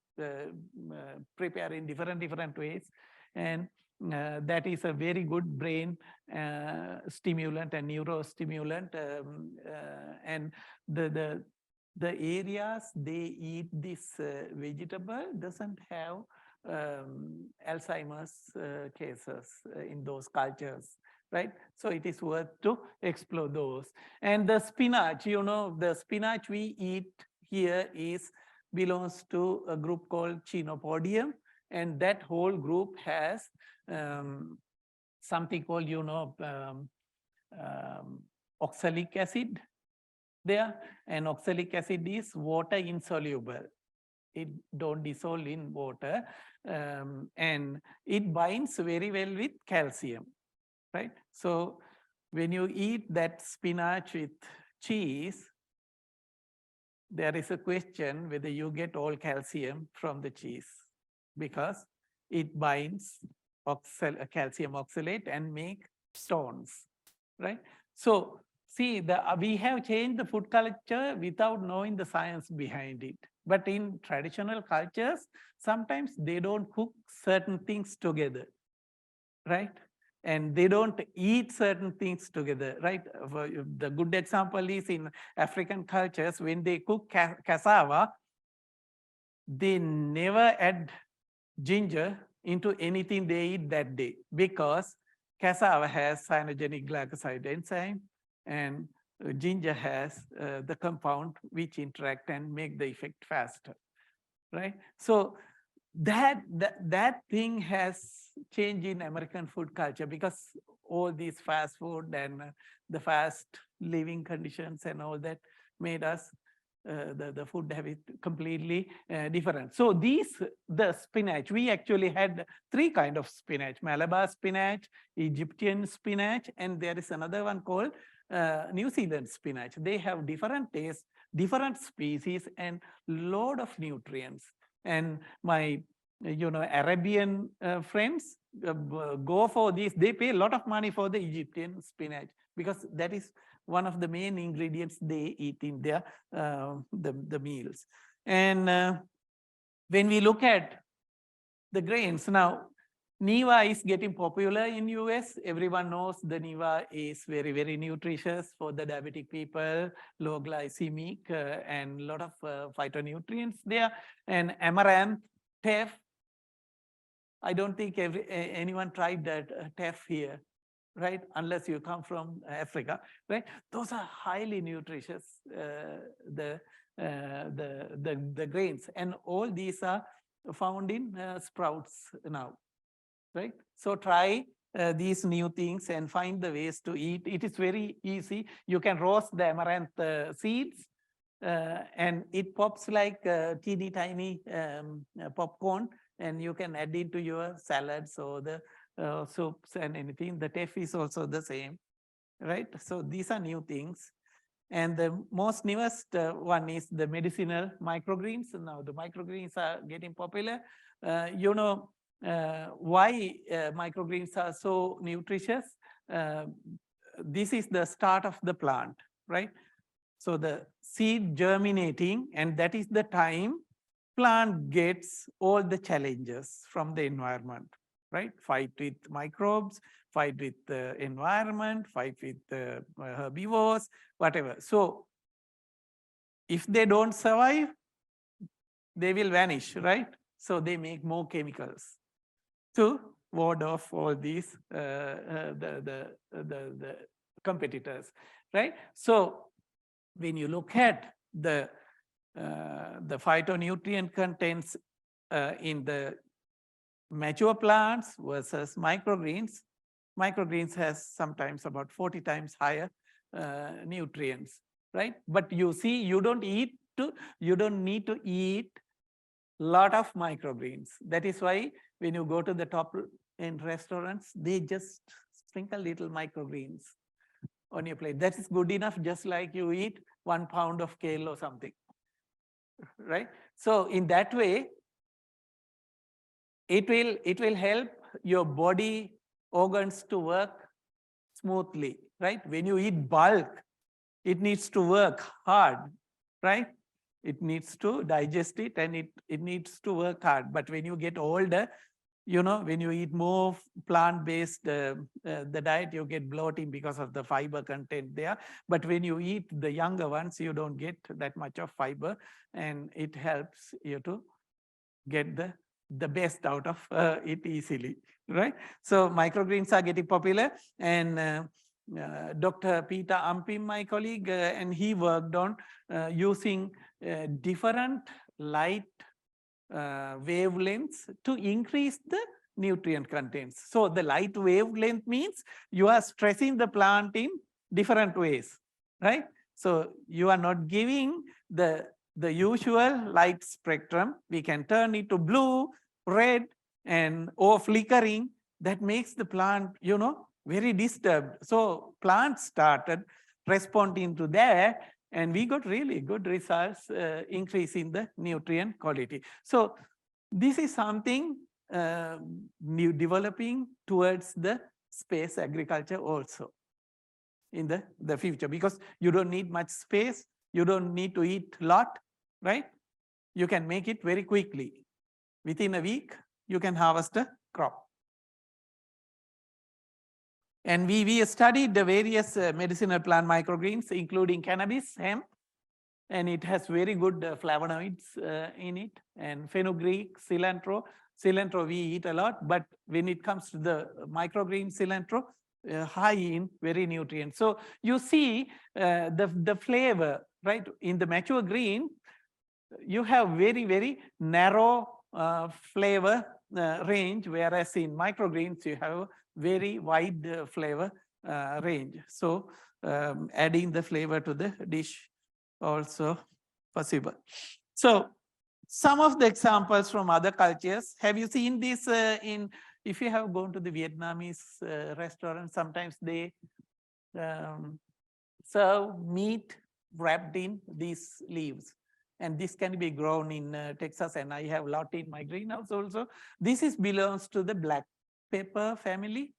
S4: prepare in different ways. And that is a very good brain stimulant and neurostimulant. And the areas they eat this vegetable doesn't have Alzheimer's cases in those cultures, right? So it is worth to explore those. And the spinach, the spinach we eat here belongs to a group called Chenopodium, and that whole group has something called, oxalic acid there, and oxalic acid is water insoluble. It don't dissolve in water, and it binds very well with calcium, right? So when you eat that spinach with cheese, there is a question whether you get all calcium from the cheese, because it binds calcium oxalate and make stones, right? So see, we have changed the food culture without knowing the science behind it. But in traditional cultures, sometimes they don't cook certain things together, right? And they don't eat certain things together, right? The good example is in African cultures, when they cook cassava, they never add ginger into anything they eat that day, because cassava has cyanogenic glycoside enzyme, and ginger has the compound which interact and make the effect faster, right? So that thing has changed in American food culture, because all these fast food and the fast living conditions and all that made us the food habit completely different. So the spinach, we actually had 3 kinds of spinach: Malabar spinach, Egyptian spinach, and there is another one called New Zealand spinach. They have different tastes, different species, and load of nutrients. And my Arabian friends go for this. They pay a lot of money for the Egyptian spinach, because that is one of the main ingredients they eat in their the meals. And when we look at the grains now, Niva is getting popular in US. Everyone knows the Niva is very, very nutritious for the diabetic people, low glycemic, and a lot of phytonutrients there. And amaranth, teff. I don't think anyone tried that teff here, right? Unless you come from Africa, right? Those are highly nutritious, the grains, and all these are found in sprouts now, right? So try these new things and find the ways to eat. It is very easy. You can roast the amaranth seeds, and it pops like teeny tiny popcorn, and you can add it to your salads or the soups and anything. The teff is also the same, right? So these are new things. And the most newest one is the medicinal microgreens. Now the microgreens are getting popular. You know why microgreens are so nutritious? This is the start of the plant, right? So the seed germinating, and that is the time plant gets all the challenges from the environment, right? Fight with microbes, fight with the environment, fight with the herbivores, whatever. So if they don't survive, they will vanish, right? So they make more chemicals to ward off all these the competitors, right? So when you look at the phytonutrient contents in the mature plants versus microgreens, microgreens has sometimes about 40 times higher nutrients, right? But you see, you don't need to eat lot of microgreens. That is why when you go to the top end restaurants, they just sprinkle little microgreens on your plate. That is good enough, just like you eat 1 pound of kale or something, right? So in that way, it will help your body organs to work smoothly, right? When you eat bulk, it needs to work hard, right? It needs to digest it, and it needs to work hard. But when you get older, you know, when you eat more plant-based the diet, you get bloating because of the fiber content there. But when you eat the younger ones, you don't get that much of fiber, and it helps you to get the best out of it easily, right? So microgreens are getting popular, and Dr. Peter Ampim, my colleague, and he worked on using different light wavelengths to increase the nutrient contents. So the light wavelength means you are stressing the plant in different ways, right? So you are not giving the usual light spectrum. We can turn it to blue, red, and or flickering. That makes the plant, you know, very disturbed. So plants started responding to that, and we got really good results, increasing the nutrient quality. So this is something new developing towards the space agriculture also in the future, because you don't need much space, you don't need to eat a lot, right? You can make it very quickly. Within a week, you can harvest a crop. And we studied the various medicinal plant microgreens, including cannabis, hemp, and it has very good flavonoids in it, and fenugreek, cilantro. Cilantro we eat a lot, but when it comes to the microgreen cilantro, high in very nutrient. So you see the flavor, right? In the mature green, you have very, very narrow flavor range, whereas in microgreens, you have very wide flavor range. So adding the flavor to the dish also possible. So some of the examples from other cultures, have you seen this if you have gone to the Vietnamese restaurant, sometimes they serve meat wrapped in these leaves. And this can be grown in Texas, and I have a lot in my greenhouse also. This belongs to the black pepper family.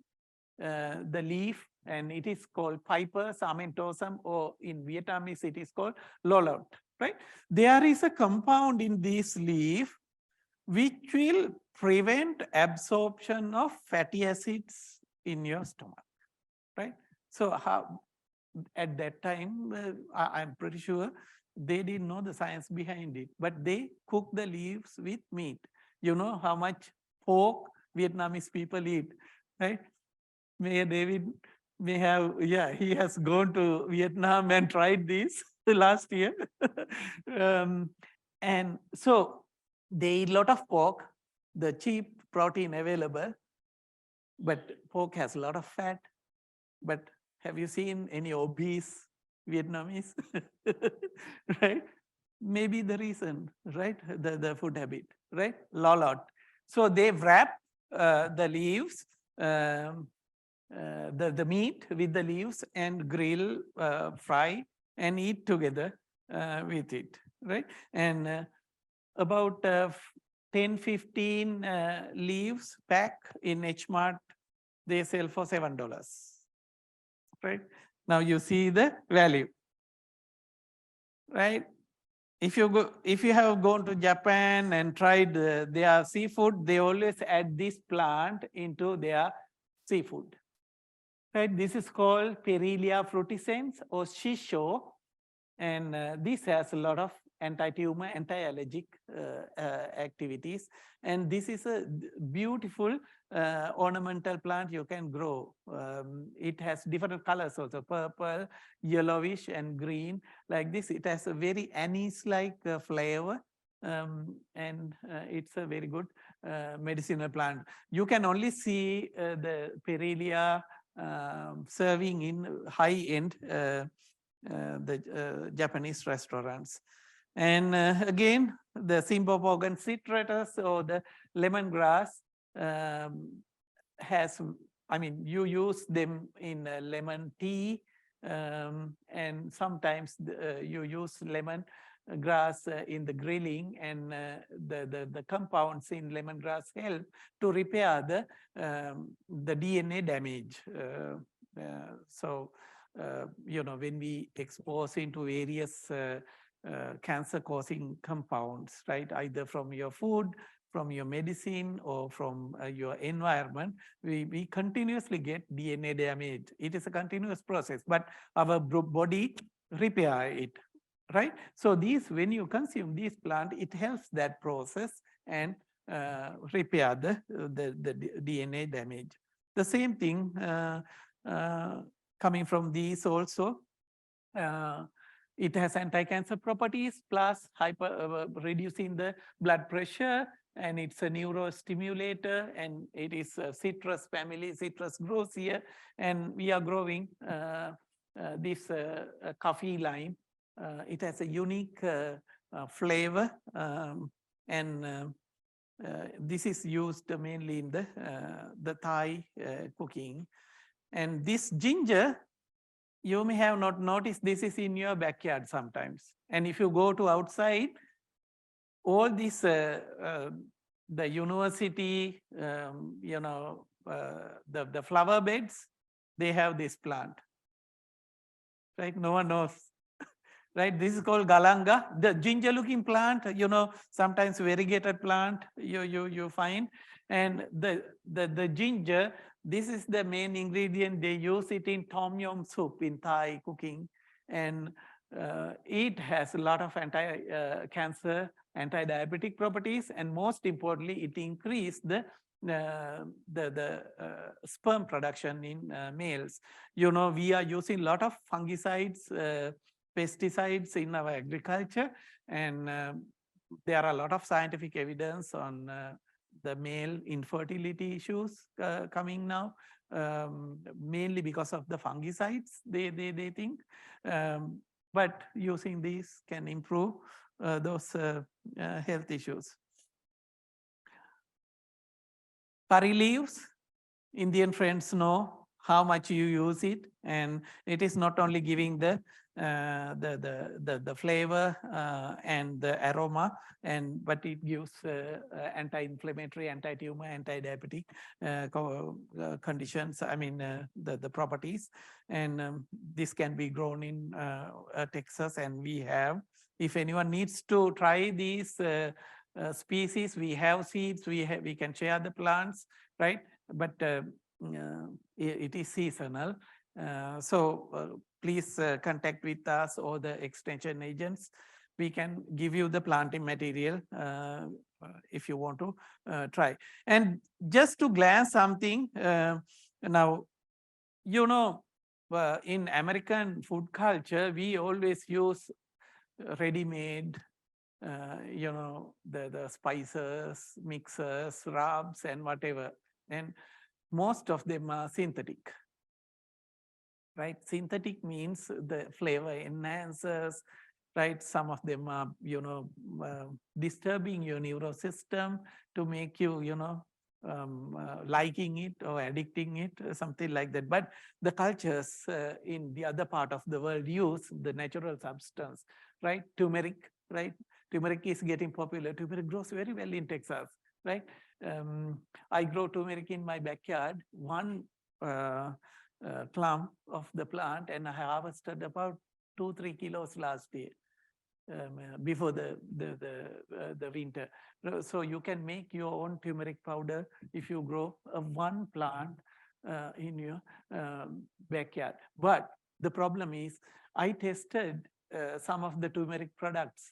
S4: The leaf and it is called Piper samentosum, or in Vietnamese it is called lolot, right? There is a compound in this leaf which will prevent absorption of fatty acids in your stomach, right? So how, at that time, I'm pretty sure they didn't know the science behind it, but they cook the leaves with meat. You know how much pork Vietnamese people eat, right? May David may have, yeah, he has gone to Vietnam and tried this last year. And so they eat a lot of pork, the cheap protein available, but pork has a lot of fat. But have you seen any obese Vietnamese? Right? Maybe the reason, right? The food habit, right? Lolot. So they wrap the leaves, the meat with the leaves and grill, fry and eat together with it, right? And about 10, 15 leaves pack in H-Mart, they sell for $7, right? Now you see the value, right? If you have gone to Japan and tried their seafood, they always add this plant into their seafood, right? This is called Perilla frutescens or shisho, and this has a lot of anti-tumor, anti-allergic activities. And this is a beautiful ornamental plant you can grow. It has different colors also, purple, yellowish, and green. Like this, it has a very anise-like flavor. And it's a very good medicinal plant. You can only see the Perilla serving in high-end Japanese restaurants. And again, the Symbopogon citratus or the lemongrass has, I mean, you use them in lemon tea, and sometimes you use lemon grass in the grilling, and the compounds in lemongrass help to repair the DNA damage. So you know, when we expose into various cancer-causing compounds, right, either from your food, from your medicine, or from your environment, we continuously get DNA damage. It is a continuous process, but our body repair it, right? So these, when you consume this plant, it helps that process and repair the DNA damage. The same thing coming from these also. It has anti-cancer properties, plus reducing the blood pressure, and it's a neurostimulator, and it is a citrus family. Citrus grows here, and we are growing this coffee lime. It has a unique flavor, and this is used mainly in the Thai cooking. And this ginger, you may have not noticed, this is in your backyard sometimes. And if you go to outside, all these, the university, you know, the flower beds, they have this plant, right? No one knows, right? This is called galanga, the ginger looking plant, you know, sometimes variegated plant you find. And the ginger, this is the main ingredient. They use it in tom yum soup in Thai cooking. And it has a lot of anti-cancer, anti-diabetic properties. And most importantly, it increases the sperm production in males. You know, we are using a lot of fungicides, pesticides in our agriculture. And there are a lot of scientific evidence on the male infertility issues coming now, mainly because of the fungicides, they think. But using these can improve those health issues. Curry leaves, Indian friends know how much you use it, and it is not only giving the the flavor and the aroma, but it gives anti-inflammatory, anti-tumor, anti-diabetic conditions. I mean the properties, and this can be grown in Texas, and we have. If anyone needs to try these species, we have seeds. We can share the plants, right? But it is seasonal. So please contact with us or the extension agents. We can give you the planting material if you want to try. And just to glance something, now, you know, in American food culture, we always use ready-made, you know, the spices, mixers, rubs, and whatever. And most of them are synthetic. Right, synthetic means the flavor enhancers, right? Some of them are, you know, disturbing your neurosystem to make you, you know, liking it or addicting it, something like that. But the cultures in the other part of the world use the natural substance, right? Turmeric, right? Turmeric is getting popular. Turmeric grows very well in Texas, right? I grow turmeric in my backyard. One clump of the plant, and I harvested about 2-3 kilos last year before the winter. So you can make your own turmeric powder if you grow one plant in your backyard. But the problem is, I tested some of the turmeric products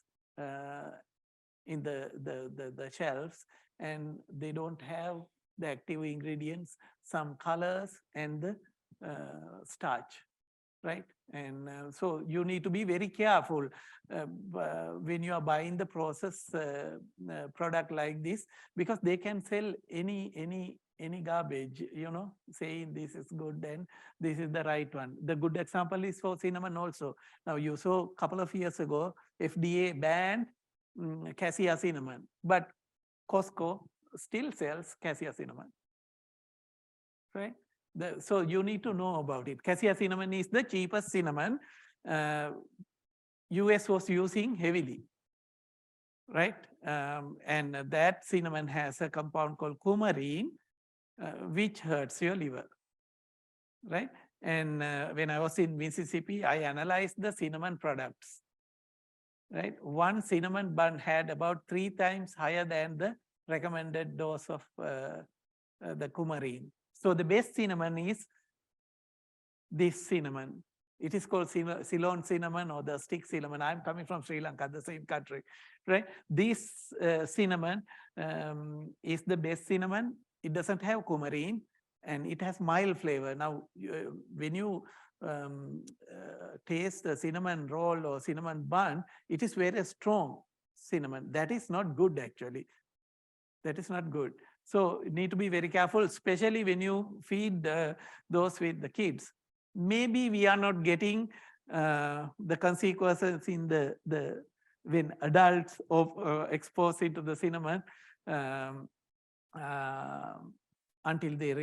S4: in the shelves, and they don't have the active ingredients, some colors, and the starch, right? And so you need to be very careful when you are buying the processed product like this, because they can sell any garbage, you know, saying this is good and this is the right one. The good example is for cinnamon also. Now you saw a couple of years ago, FDA banned cassia cinnamon, but Costco still sells cassia cinnamon, right? So you need to know about it. Cassia cinnamon is the cheapest cinnamon US was using heavily, right? And that cinnamon has a compound called coumarin, which hurts your liver, right? And when I was in Mississippi, I analyzed the cinnamon products, right? One cinnamon bun had about 3 times higher than the recommended dose of the coumarin. So the best cinnamon is this cinnamon. It is called Ceylon cinnamon or the stick cinnamon. I'm coming from Sri Lanka, the same country, right? This cinnamon is the best cinnamon. It doesn't have coumarin, and it has mild flavor. Now, when you taste the cinnamon roll or cinnamon bun, it is very strong cinnamon. That is not good, actually. That is not good. So you need to be very careful, especially when you feed those with the kids. Maybe we are not getting the consequences in the when adults expose into the cinnamon until they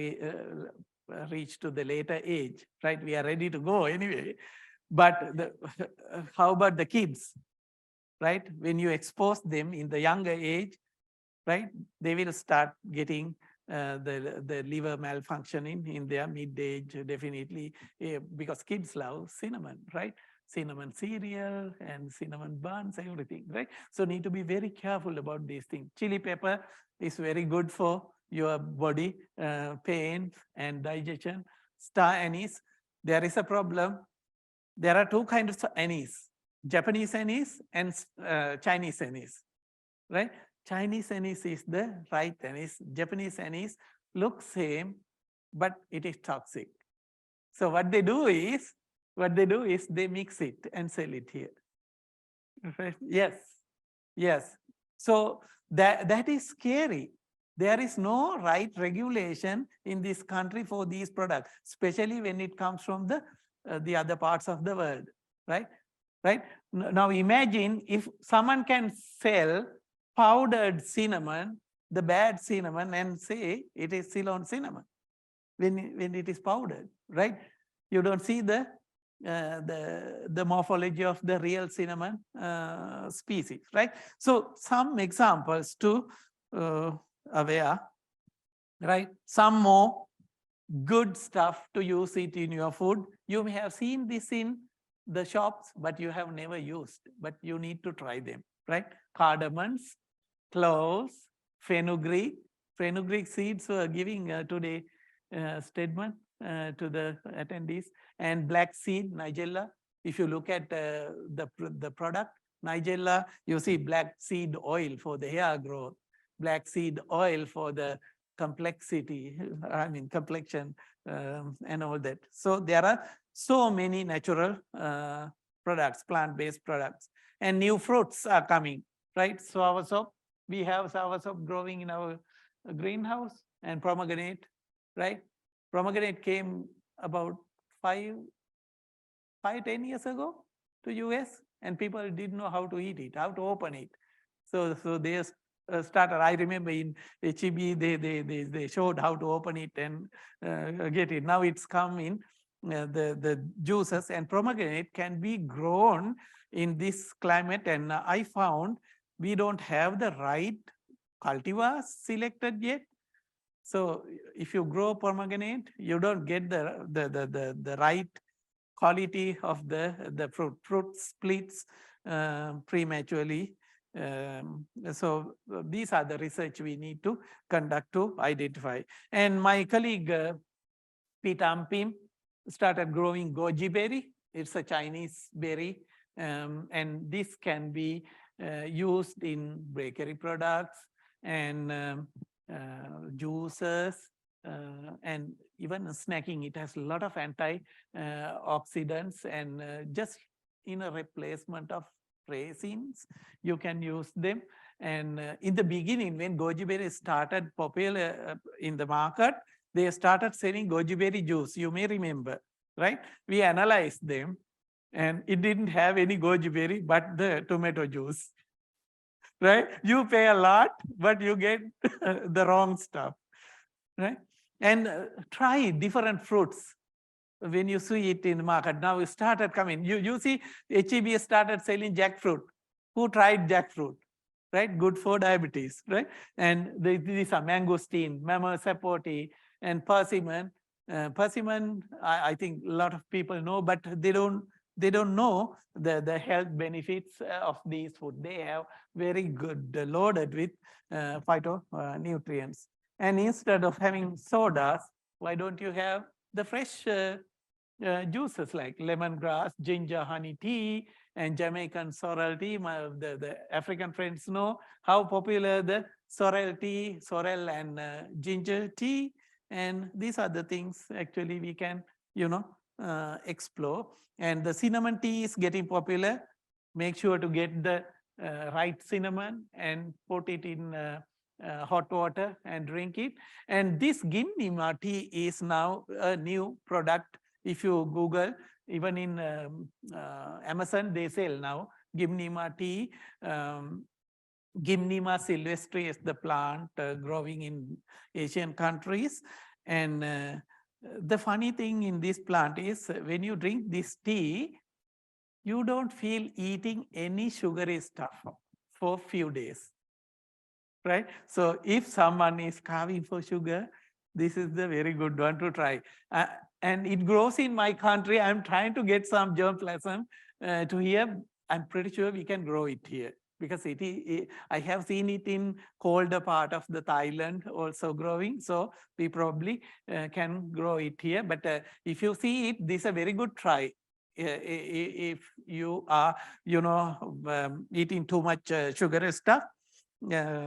S4: reach to the later age, right? We are ready to go anyway. But how about the kids, right? When you expose them in the younger age, right, they will start getting the liver malfunctioning in their mid-age, definitely, because kids love cinnamon, right? Cinnamon cereal and cinnamon buns, everything, right? So need to be very careful about these things. Chili pepper is very good for your body, pain and digestion. Star anise, there is a problem. There are 2 kinds of anise, Japanese anise and Chinese anise, right? Chinese anise is the right anise. Japanese anise looks same, but it is toxic. So what they do is they mix it and sell it here. Right? Yes, yes. So that is scary. There is no right regulation in this country for these products, especially when it comes from the other parts of the world, right? Right? Now imagine if someone can sell powdered cinnamon, the bad cinnamon, and say it is Ceylon cinnamon when it is powdered, right? You don't see the the morphology of the real cinnamon species, right? So some examples to aware, right? Some more good stuff to use it in your food. You may have seen this in the shops, but you have never used, but you need to try them, right? Cardamoms, cloves, fenugreek. Fenugreek seeds were giving today statement to the attendees, and black seed, nigella. If you look at the product, nigella, you see black seed oil for the hair growth, black seed oil for the complexity, I mean complexion and all that. So there are so many natural products, plant-based products, and new fruits are coming, right? Soursop, we have soursop growing in our greenhouse, and pomegranate, right? Pomegranate came about 10 years ago to US, and people didn't know how to eat it, how to open it. So they started. I remember in HEB, they showed how to open it and get it. Now it's come in the juices, and pomegranate can be grown in this climate. And I found we don't have the right cultivars selected yet. So if you grow pomegranate, you don't get the right quality of the fruit. Fruit splits prematurely. So these are the research we need to conduct to identify. And my colleague Peter Ampim started growing goji berry. It's a Chinese berry, and this can be used in bakery products and juices and even snacking. It has a lot of antioxidants, and just in a replacement of raisins, you can use them. And in the beginning, when goji berry started popular in the market, they started selling goji berry juice. You may remember, right? We analyzed them, and it didn't have any goji berry but the tomato juice. Right? You pay a lot, but you get the wrong stuff, right? And try different fruits when you see it in the market. Now it started coming. You see, HEB started selling jackfruit. Who tried jackfruit? Right? Good for diabetes, right? And these are mangosteen, mammer sapote, and persimmon. Persimmon, I think a lot of people know, but they don't know the health benefits of these food. They have very good loaded with phytonutrients. And instead of having sodas, why don't you have the fresh juices like lemongrass, ginger, honey tea, and Jamaican sorrel tea? The African friends know how popular the sorrel tea, sorrel and ginger tea. And these are the things actually we can, explore. And the cinnamon tea is getting popular. Make sure to get the right cinnamon and put it in hot water and drink it. And this Gymnema tea is now a new product. If you Google, even in Amazon, they sell now Gymnema tea. Gymnema sylvestre is the plant growing in Asian countries. And the funny thing in this plant is when you drink this tea, you don't feel eating any sugary stuff for a few days, right? So if someone is carving for sugar, this is the very good one to try. And it grows in my country. I'm trying to get some germplasm to here. I'm pretty sure we can grow it here, because I have seen it in colder part of the Thailand also growing. So we probably can grow it here. But if you see it, this is a very good try. If you are, eating too much sugary stuff,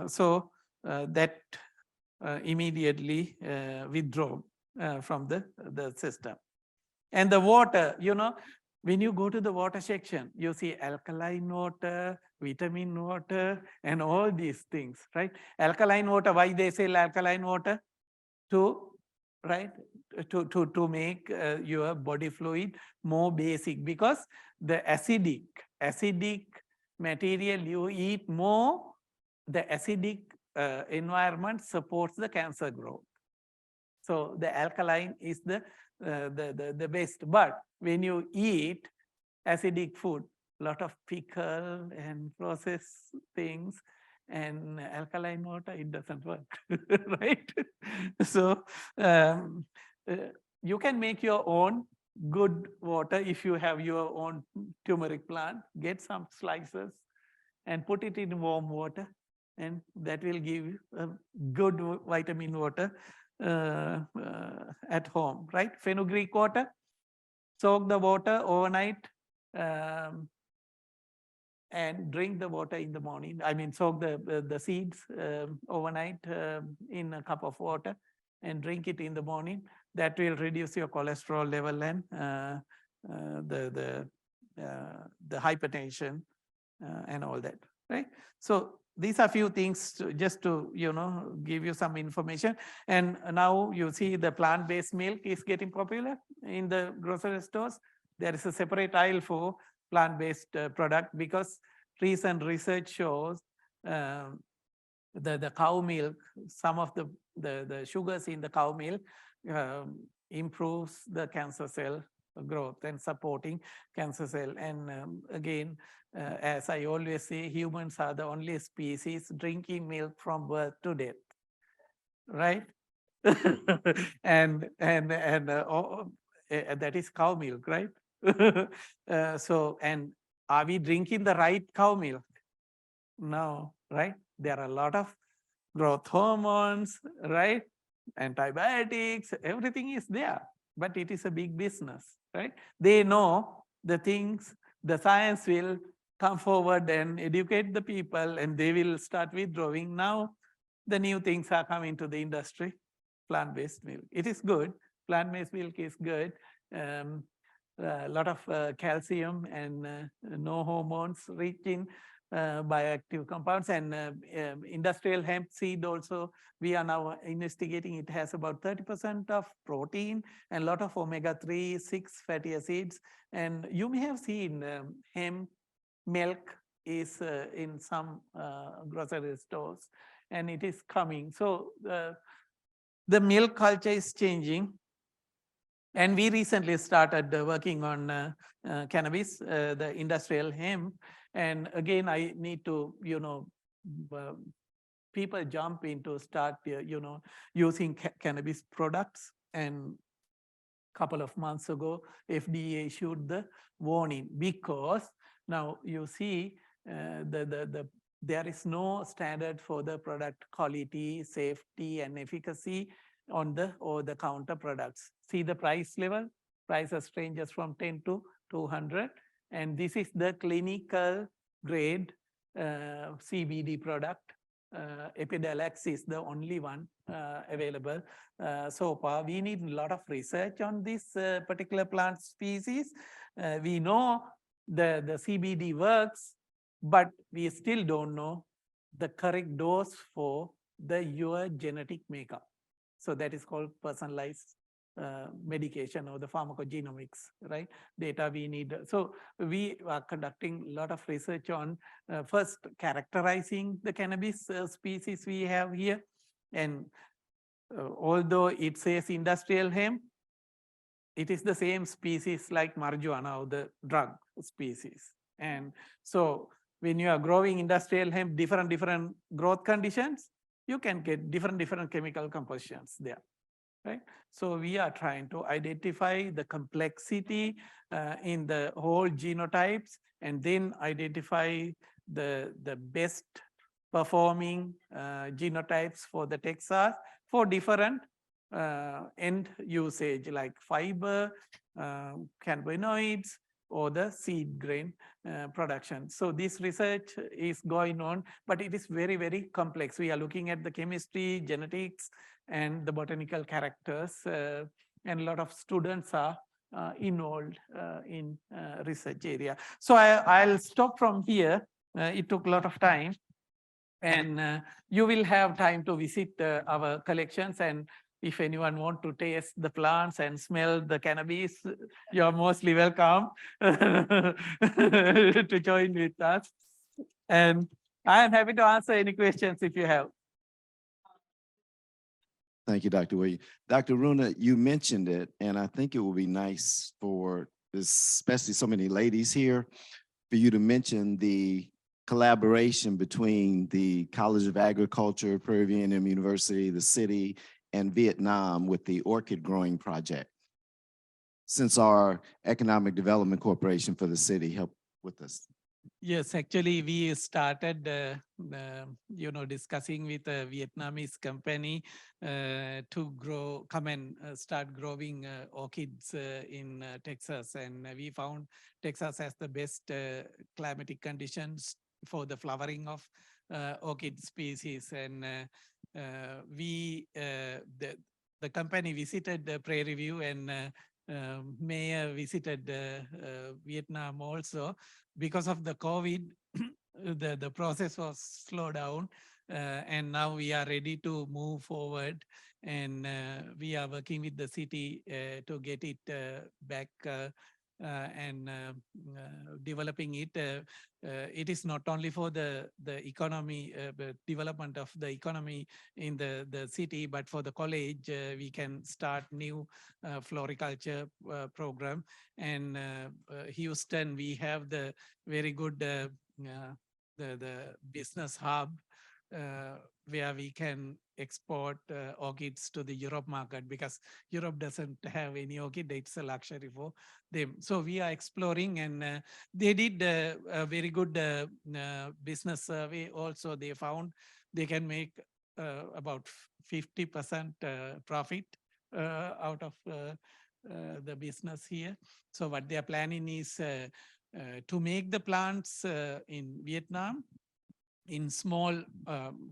S4: so that immediately withdraw from the system. And the water, when you go to the water section, you see alkaline water, vitamin water, and all these things, right? Alkaline water, why they sell alkaline water? To make your body fluid more basic, because the acidic material you eat more, the acidic environment supports the cancer growth. So the alkaline is the the best. But when you eat acidic food, lot of pickle and processed things and alkaline water, it doesn't work, right? So uh, you can make your own good water if you have your own turmeric plant. Get some slices and put it in warm water, and that will give you a good vitamin water at home, right? Fenugreek water, soak the water overnight um, and drink the water in the morning. I mean, soak the seeds overnight in a cup of water and drink it in the morning. That will reduce your cholesterol level and the hypertension and all that, right? So these are few things just to give you some information. And now you see the plant-based milk is getting popular in the grocery stores. There is a separate aisle for plant-based product because recent research shows the cow milk, some of the sugars in the cow milk improves the cancer cell growth and supporting cancer cell. And again, as I always say, humans are the only species drinking milk from birth to death, right? and that is cow milk, right? So, and are we drinking the right cow milk? No, right? There are a lot of growth hormones, right? Antibiotics, everything is there, but it is a big business, right? They know the things, the science will come forward and educate the people, and they will start withdrawing. Now, the new things are coming to the industry. Plant-based milk, it is good. Plant-based milk is good. A lot of calcium and no hormones, rich in bioactive compounds, and industrial hemp seed also we are now investigating. It has about 30% of protein and a lot of omega-3, 6 fatty acids. And you may have seen hemp milk is in some grocery stores, and it is coming. So the milk culture is changing. And we recently started working on cannabis, the industrial hemp. And again, I need to, people jump into start, using cannabis products. And couple of months ago, FDA issued the warning because now you see there is no standard for the product quality, safety, and efficacy on the over-the-counter products. See the price level, prices ranges from 10 to 200. And this is the clinical grade CBD product. Epidiolex is the only one available so far. We need a lot of research on this particular plant species. We know the CBD works, but we still don't know the correct dose for your genetic makeup. So that is called personalized medication or the pharmacogenomics, right? Data we need. So we are conducting a lot of research on first characterizing the cannabis species we have here. And although it says industrial hemp, it is the same species like marijuana or the drug species. And so when you are growing industrial hemp, different growth conditions, you can get different chemical compositions there, right? So we are trying to identify the complexity in the whole genotypes, and then identify the best performing genotypes for the Texas for different end usage like fiber, cannabinoids, or the seed grain production. So this research is going on, but it is very complex. We are looking at the chemistry, genetics, and the botanical characters, and a lot of students are involved in research area. So I'll stop from here. It took a lot of time, and you will have time to visit our collections. And if anyone want to taste the plants and smell the cannabis, you're mostly welcome to join with us. And I am happy to answer any questions if you have.
S5: Thank you, Dr. Williams. Dr. Runa, you mentioned it, and I think it would be nice for, especially so many ladies here, for you to mention the collaboration between the College of Agriculture, Prairie A&M University, the city, and Vietnam with the orchid growing project. Since our Economic Development Corporation for the city helped with this.
S4: Yes, actually, we started, discussing with a Vietnamese company to come and start growing orchids in Texas. And we found Texas has the best climatic conditions for the flowering of orchid species. And the company visited Prairie View, and Mayor visited Vietnam also. Because of the COVID, the process was slowed down, and now we are ready to move forward, and we are working with the city to get it back and developing it. It is not only for the economy, but development of the economy in the city, but for the college, we can start new floriculture program. And Houston, we have the very good the business hub where we can export orchids to the Europe market, because Europe doesn't have any orchid. It's a luxury for them. So we are exploring, and they did a very good business survey. Also, they found they can make about 50% profit out of the business here. So what they are planning is to make the plants in Vietnam in small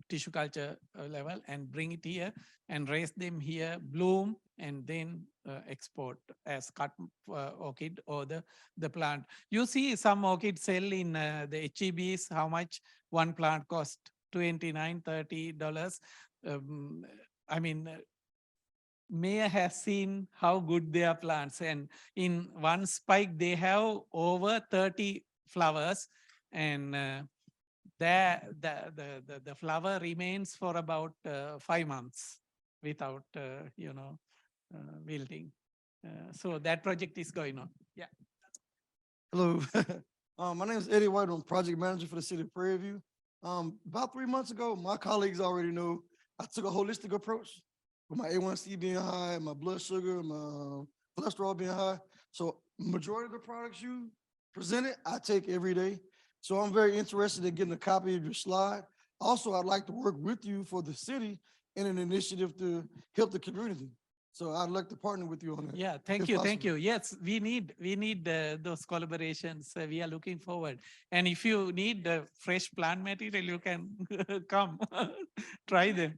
S4: tissue culture level and bring it here and raise them here, bloom, and then export as cut orchid or the plant. You see some orchids sell in the HEBs, how much one plant cost, $29, $30. I mean, Mayor has seen how good their plants, and in one spike they have over 30 flowers, and the flower remains for about 5 months without wilting. So that project is going on. Yeah.
S6: Hello, my name is Eddie White. I'm project manager for the city of Prairie View. About 3 months ago, my colleagues already know I took a holistic approach with my A1C being high, my blood sugar, my cholesterol being high. So majority of the products you presented, I take every day. So I'm very interested in getting a copy of your slide. Also, I'd like to work with you for the city in an initiative to help the community. So I'd like to partner with you on that.
S4: Yeah, thank
S6: if
S4: you, thank
S6: possible.
S4: you. Yes, we need those collaborations. We are looking forward. And if you need fresh plant material, you can come try them.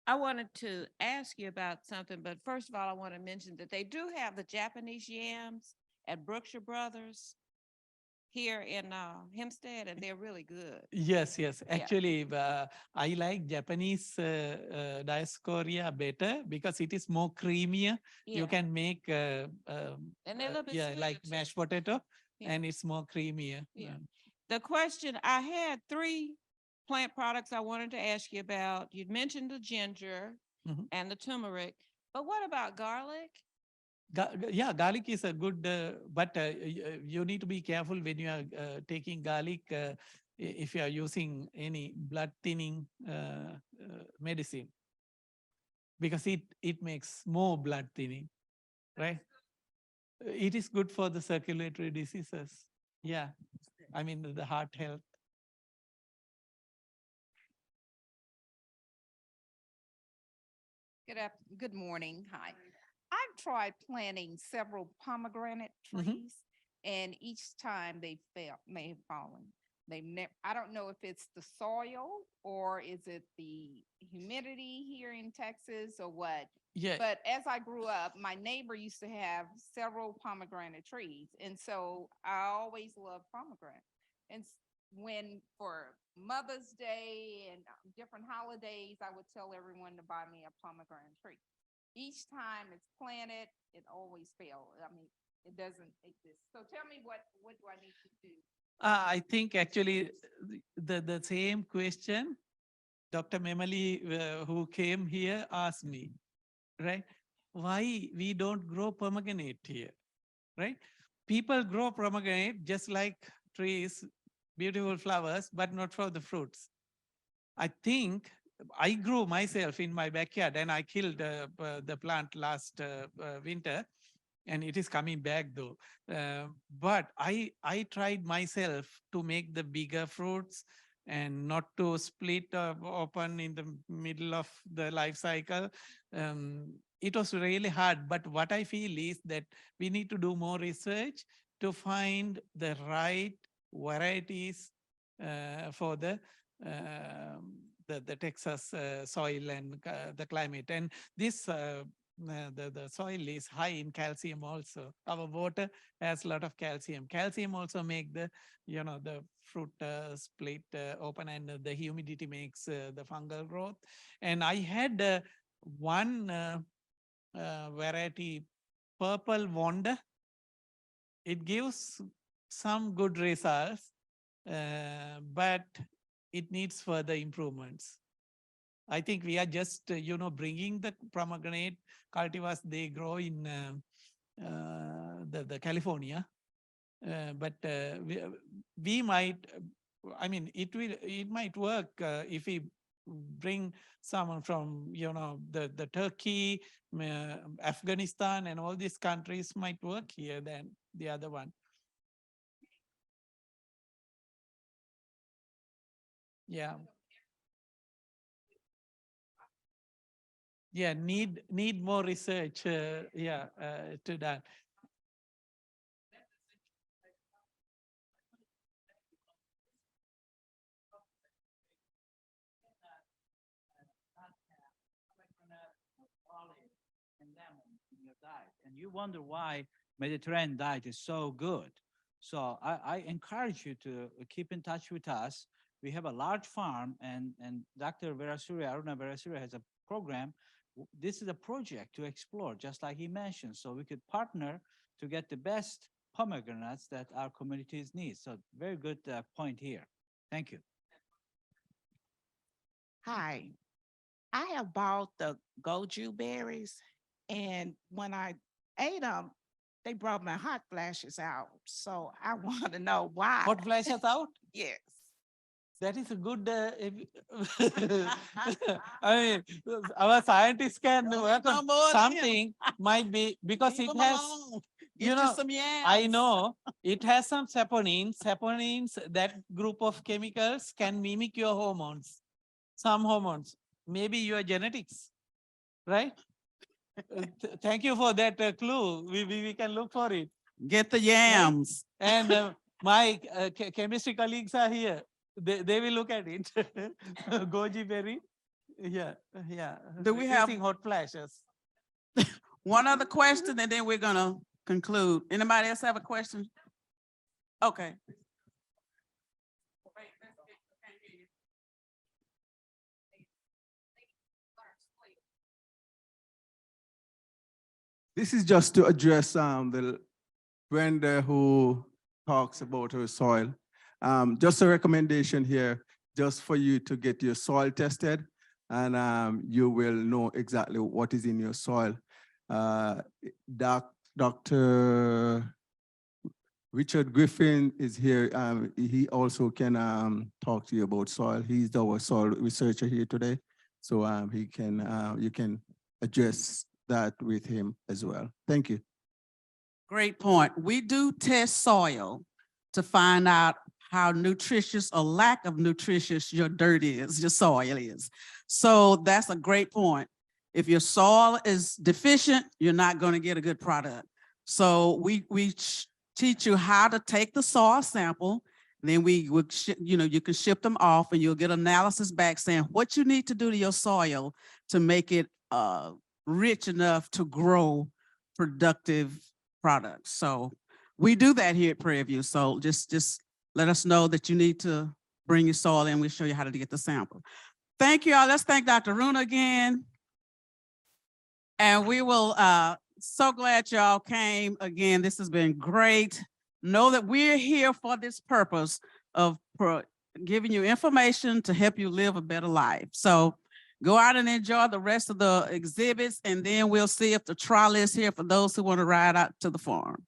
S7: I wanted to ask you about something, but first of all, I want to mention that they do have the Japanese yams at Brookshire Brothers here in Hempstead, and they're really good.
S4: Yes, yes. Actually, I like Japanese Dioscorea better because it is more creamier.
S7: Yeah.
S4: You can make
S7: And they're a little bit
S4: yeah,
S7: sweeter
S4: like
S7: too.
S4: mashed potato,
S7: Yeah.
S4: and it's more creamier.
S7: Yeah. The question, I had 3 plant products I wanted to ask you about. You'd mentioned the ginger
S4: Mhm.
S7: and the turmeric, but what about garlic?
S4: Yeah, garlic is a good, but you need to be careful when you are taking garlic. If you are using any blood thinning medicine, because it makes more blood thinning, right? It is good for the circulatory diseases. Yeah, I mean the heart health.
S8: Good morning. Hi. I've tried planting several pomegranate
S4: Mhm.
S8: trees, and each time they may have fallen. I don't know if it's the soil or is it the humidity here in Texas or what.
S4: Yeah,
S8: But as I grew up, my neighbor used to have several pomegranate trees, and so I always loved pomegranate. And when for Mother's Day and different holidays, I would tell everyone to buy me a pomegranate tree. Each time it's planted, it always fails. I mean, it doesn't exist. So tell me what do I need to do?
S4: I think actually the same question Dr. Memali, who came here, asked me, right? Why we don't grow pomegranate here, right? People grow pomegranate just like trees, beautiful flowers, but not for the fruits. I think I grew myself in my backyard and I killed the plant last winter and it is coming back though. But I tried myself to make the bigger fruits and not to split open in the middle of the life cycle. It was really hard, but what I feel is that we need to do more research to find the right varieties for the Texas soil and the climate. And this the soil is high in calcium also. Our water has a lot of calcium. Calcium also make the, the fruit split open, and the humidity makes the fungal growth. And I had one variety, purple wonder. It gives some good results, but it needs further improvements. I think we are just, bringing the pomegranate cultivars, they grow in the California. But we might, it might work if we bring someone from, the Turkey, Afghanistan, and all these countries might work here than the other one. Yeah. Yeah, need more research, to that.
S3: And lemon in your diet, and you wonder why Mediterranean diet is so good. So I encourage you to keep in touch with us. We have a large farm, and Dr. Aruna Verasuri has a program. This is a project to explore, just like he mentioned, so we could partner to get the best pomegranates that our communities need. So very good point here. Thank you.
S9: Hi, I have bought the goju berries, and when I ate them, they brought my hot flashes out. So I want to know why.
S4: Hot flashes out?
S9: Yes.
S4: That is a good, I mean, our scientists can work
S1: no
S4: on
S1: more than him.
S4: something, might be, because
S1: Leave
S4: it
S1: 'em
S4: has,
S1: alone.
S4: you
S1: Get
S4: know,
S1: some yams.
S4: I know it has some saponins. Saponins, that group of chemicals can mimic your hormones, some hormones, maybe your genetics, right? Thank you for that clue. We can look for it.
S1: Get the yams.
S4: And my chemistry colleagues are here. They will look at it. Goji berry. Yeah.
S1: Do we have-
S4: Using hot flashes?
S1: One other question, and then we're gonna conclude. Anybody else have a question? Okay.
S10: This is just to address the vendor who talks about her soil. Just a recommendation here, just for you to get your soil tested, and you will know exactly what is in your soil. Dr. Richard Griffin is here. He also can talk to you about soil. He's our soil researcher here today. So he can, you can address that with him as well. Thank you.
S1: Great point. We do test soil to find out how nutritious or lack of nutritious your dirt is, your soil is. So that's a great point. If your soil is deficient, you're not going to get a good product. So we teach you how to take the soil sample. Then we would, you can ship them off, and you'll get analysis back saying what you need to do to your soil to make it rich enough to grow productive products. So we do that here at Prairie View. So just let us know that you need to bring your soil in. We'll show you how to get the sample. Thank you all. Let's thank Dr. Runa again. And we will So glad y'all came. Again, this has been great. Know that we're here for this purpose of giving you information to help you live a better life. So go out and enjoy the rest of the exhibits, and then we'll see if the trolley is here for those who want to ride out to the farm.